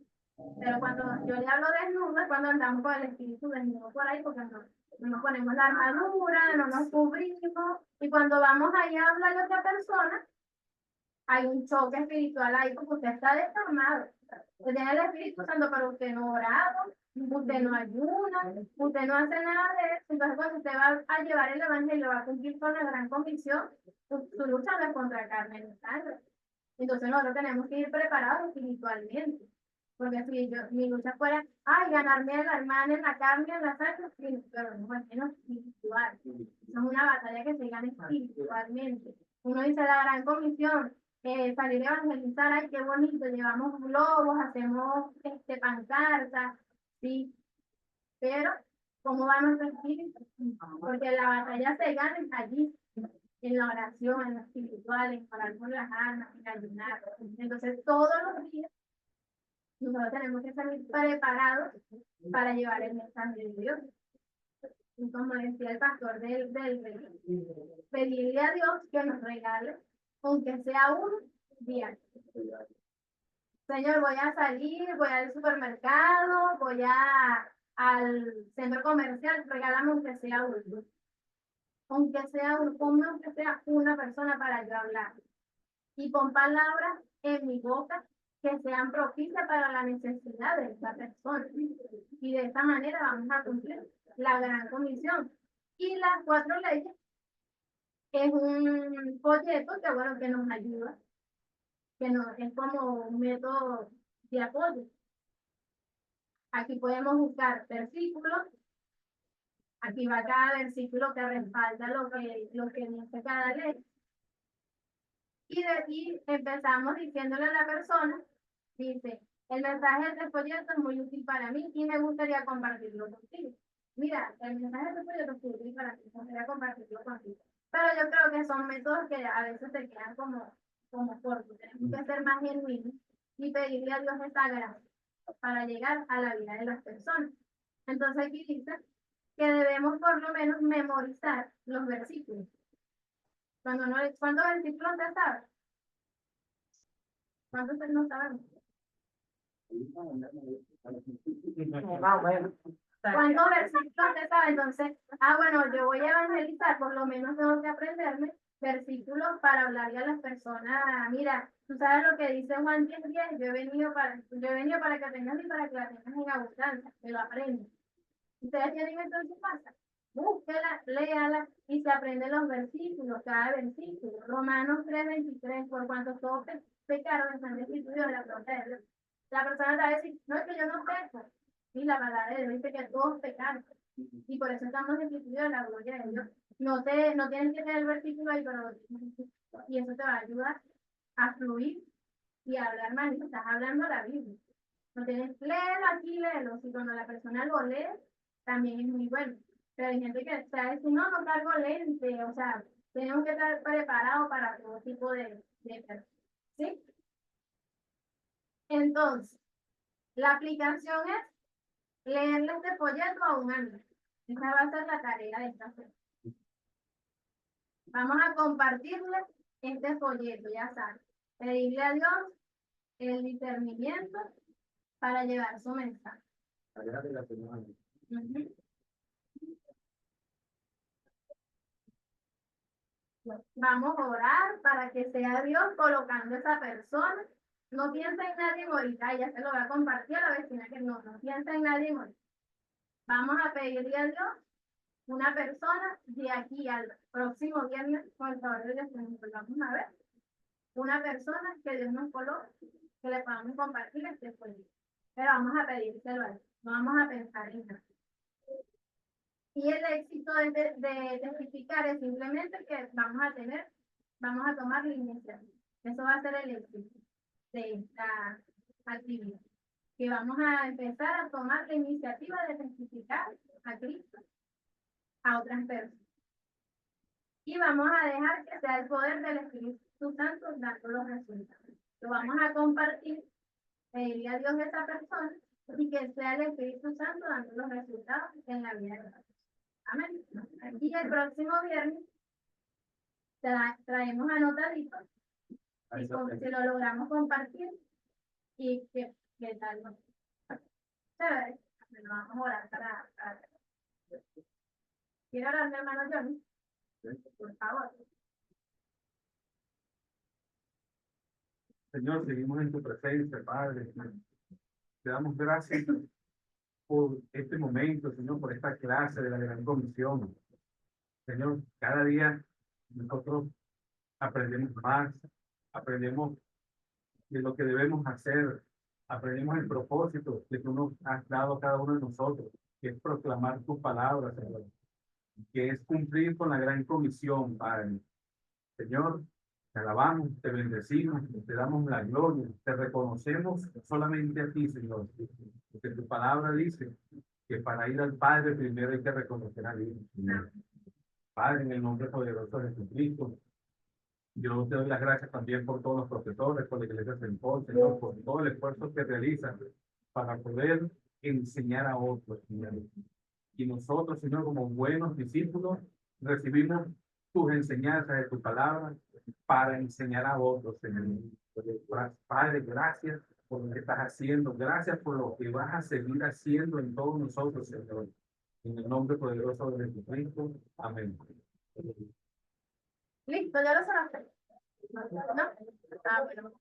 S1: Pero cuando yo le hablo desnudo es cuando andamos con el espíritu desnudo por ahí, porque no nos ponemos la armadura, no nos cubrimos, y cuando vamos allá a hablar a otra persona, hay un choque espiritual ahí porque usted está desarmado. Usted tiene el Espíritu Santo, pero usted no ha orado, usted no ayuna, usted no hace nada de eso. Entonces, cuando usted va a llevar el Evangelio, va a cumplir con la gran comisión, su lucha no es contra carne ni sangre. Entonces, nosotros tenemos que ir preparados espiritualmente. Porque si mi lucha fuera, ay, ganarme a la hermana en la carne, en la sangre, pero no es menos espiritual. Es una batalla que se gana espiritualmente. Uno dice la gran comisión, salir a evangelizar, ay, qué bonito, llevamos globos, hacemos pancartas, sí, pero ¿cómo va nuestro espíritu? Porque la batalla se gana allí, en la oración, en lo espiritual, en orar por las almas, en ayunar. Entonces, todos los días nosotros tenemos que estar preparados para llevar el mensaje de Dios. Y como decía el pastor del pedirle a Dios que nos regale, aunque sea un día. Señor, voy a salir, voy al supermercado, voy al centro comercial, regálame aunque sea uno. Aunque sea una persona para yo hablar. Y pon palabras en mi boca que sean propicias para la necesidad de esta persona. Y de esta manera vamos a cumplir la gran comisión. Y las 4 leyes es un folleto que, bueno, que nos ayuda, es como un método de apoyo. Aquí podemos buscar versículos. Aquí va cada versículo que respalda lo que dice cada ley. Y de aquí empezamos diciéndole a la persona, dice, el mensaje de este folleto es muy útil para mí y me gustaría compartirlo contigo. Mira, el mensaje de este folleto es muy útil para mí, me gustaría compartirlo contigo. Pero yo creo que son métodos que a veces se quedan como cortos. Tenemos que ser más genuinos y pedirle a Dios esa gracia para llegar a la vida de las personas. Entonces aquí dice que debemos por lo menos memorizar los versículos. ¿Cuántos versículos te sabes? ¿Cuántos no sabemos? ¿Cuántos versículos te sabes? Entonces, bueno, yo voy a evangelizar, por lo menos tengo que aprenderme versículos para hablarle a las personas. Mira, tú sabes lo que dice Juan 10:10, yo he venido para que tengas y para que la tengas en abundancia, que lo aprendes. Ustedes tienen esto en su casa, búsquela, léala y se aprenden los versículos, cada versículo. Romanos 3:23, por cuanto todos pecaron, están destituidos de la gloria de Dios. La persona te va a decir, no, es que yo no peco. Y la palabra de Dios dice que todos pecaron. Y por eso estamos destituidos de la gloria de Dios. No tienes que tener el versículo ahí, pero y eso te va a ayudar a fluir y a hablar más. Estás hablando la Biblia. No tienes, léelo aquí, léelo. Si cuando la persona lo lee, también es muy bueno. Pero hay gente que está diciendo, no, no cargo lente, o sea, tenemos que estar preparados para todo tipo de personas, ¿sí? Entonces, la aplicación es leerle este folleto a un amigo. Esa va a ser la tarea de esta semana. Vamos a compartirle este folleto, ya saben. Pedirle a Dios el discernimiento para llevar su mensaje.
S2: Tarea de la semana.
S1: Ujú. Vamos a orar para que sea Dios colocando a esa persona. No piensa en nadie ahorita, ya se lo va a compartir a la vecina que no piensa en nadie ahorita. Vamos a pedirle a Dios una persona de aquí al próximo viernes, con el favor de Dios, vamos a ver, una persona que Dios nos coloque, que le podamos compartir este folleto. Pero vamos a pedírselo a Él, no vamos a pensar en nada. Y el éxito de testificar es simplemente que vamos a tomar la iniciativa. Eso va a ser el éxito de esta actividad. Que vamos a empezar a tomar la iniciativa de testificar a Cristo a otras personas. Y vamos a dejar que sea el poder del Espíritu Santo dando los resultados. Lo vamos a compartir, pedirle a Dios de esa persona y que sea el Espíritu Santo dando los resultados en la vida de la persona. Amén. Y el próximo viernes traemos anotaditos si lo logramos compartir y qué tal. Chévere. Bueno, vamos a orar para... ¿Quiere orar mi hermano Johnny? Por favor.
S2: Señor, seguimos en tu presencia, Padre. Te damos gracias por este momento, Señor, por esta clase de la Gran Comisión. Señor, cada día nosotros aprendemos más, aprendemos de lo que debemos hacer, aprendemos el propósito que tú nos has dado a cada uno de nosotros, que es proclamar tu palabra, Señor, que es cumplir con la Gran Comisión, Padre. Señor, te alabamos, te bendecimos, te damos la gloria, te reconocemos solamente a ti, Señor, porque tu palabra dice que para ir al Padre primero hay que reconocer a Dios, Señor. Padre, en el nombre poderoso de Jesucristo, yo te doy las gracias también por todos los profesores, por la iglesia de Saint Paul, Señor, por todo el esfuerzo que realizan para poder enseñar a otros, Señor. Y nosotros, Señor, como buenos discípulos, recibimos tus enseñanzas de tu palabra para enseñar a otros, Señor. Padre, gracias por lo que estás haciendo. Gracias por lo que vas a seguir haciendo en todos nosotros, Señor. En el nombre poderoso de Jesucristo. Amén.
S1: Listo, ya lo cerraste. ¿No? Ah, bueno.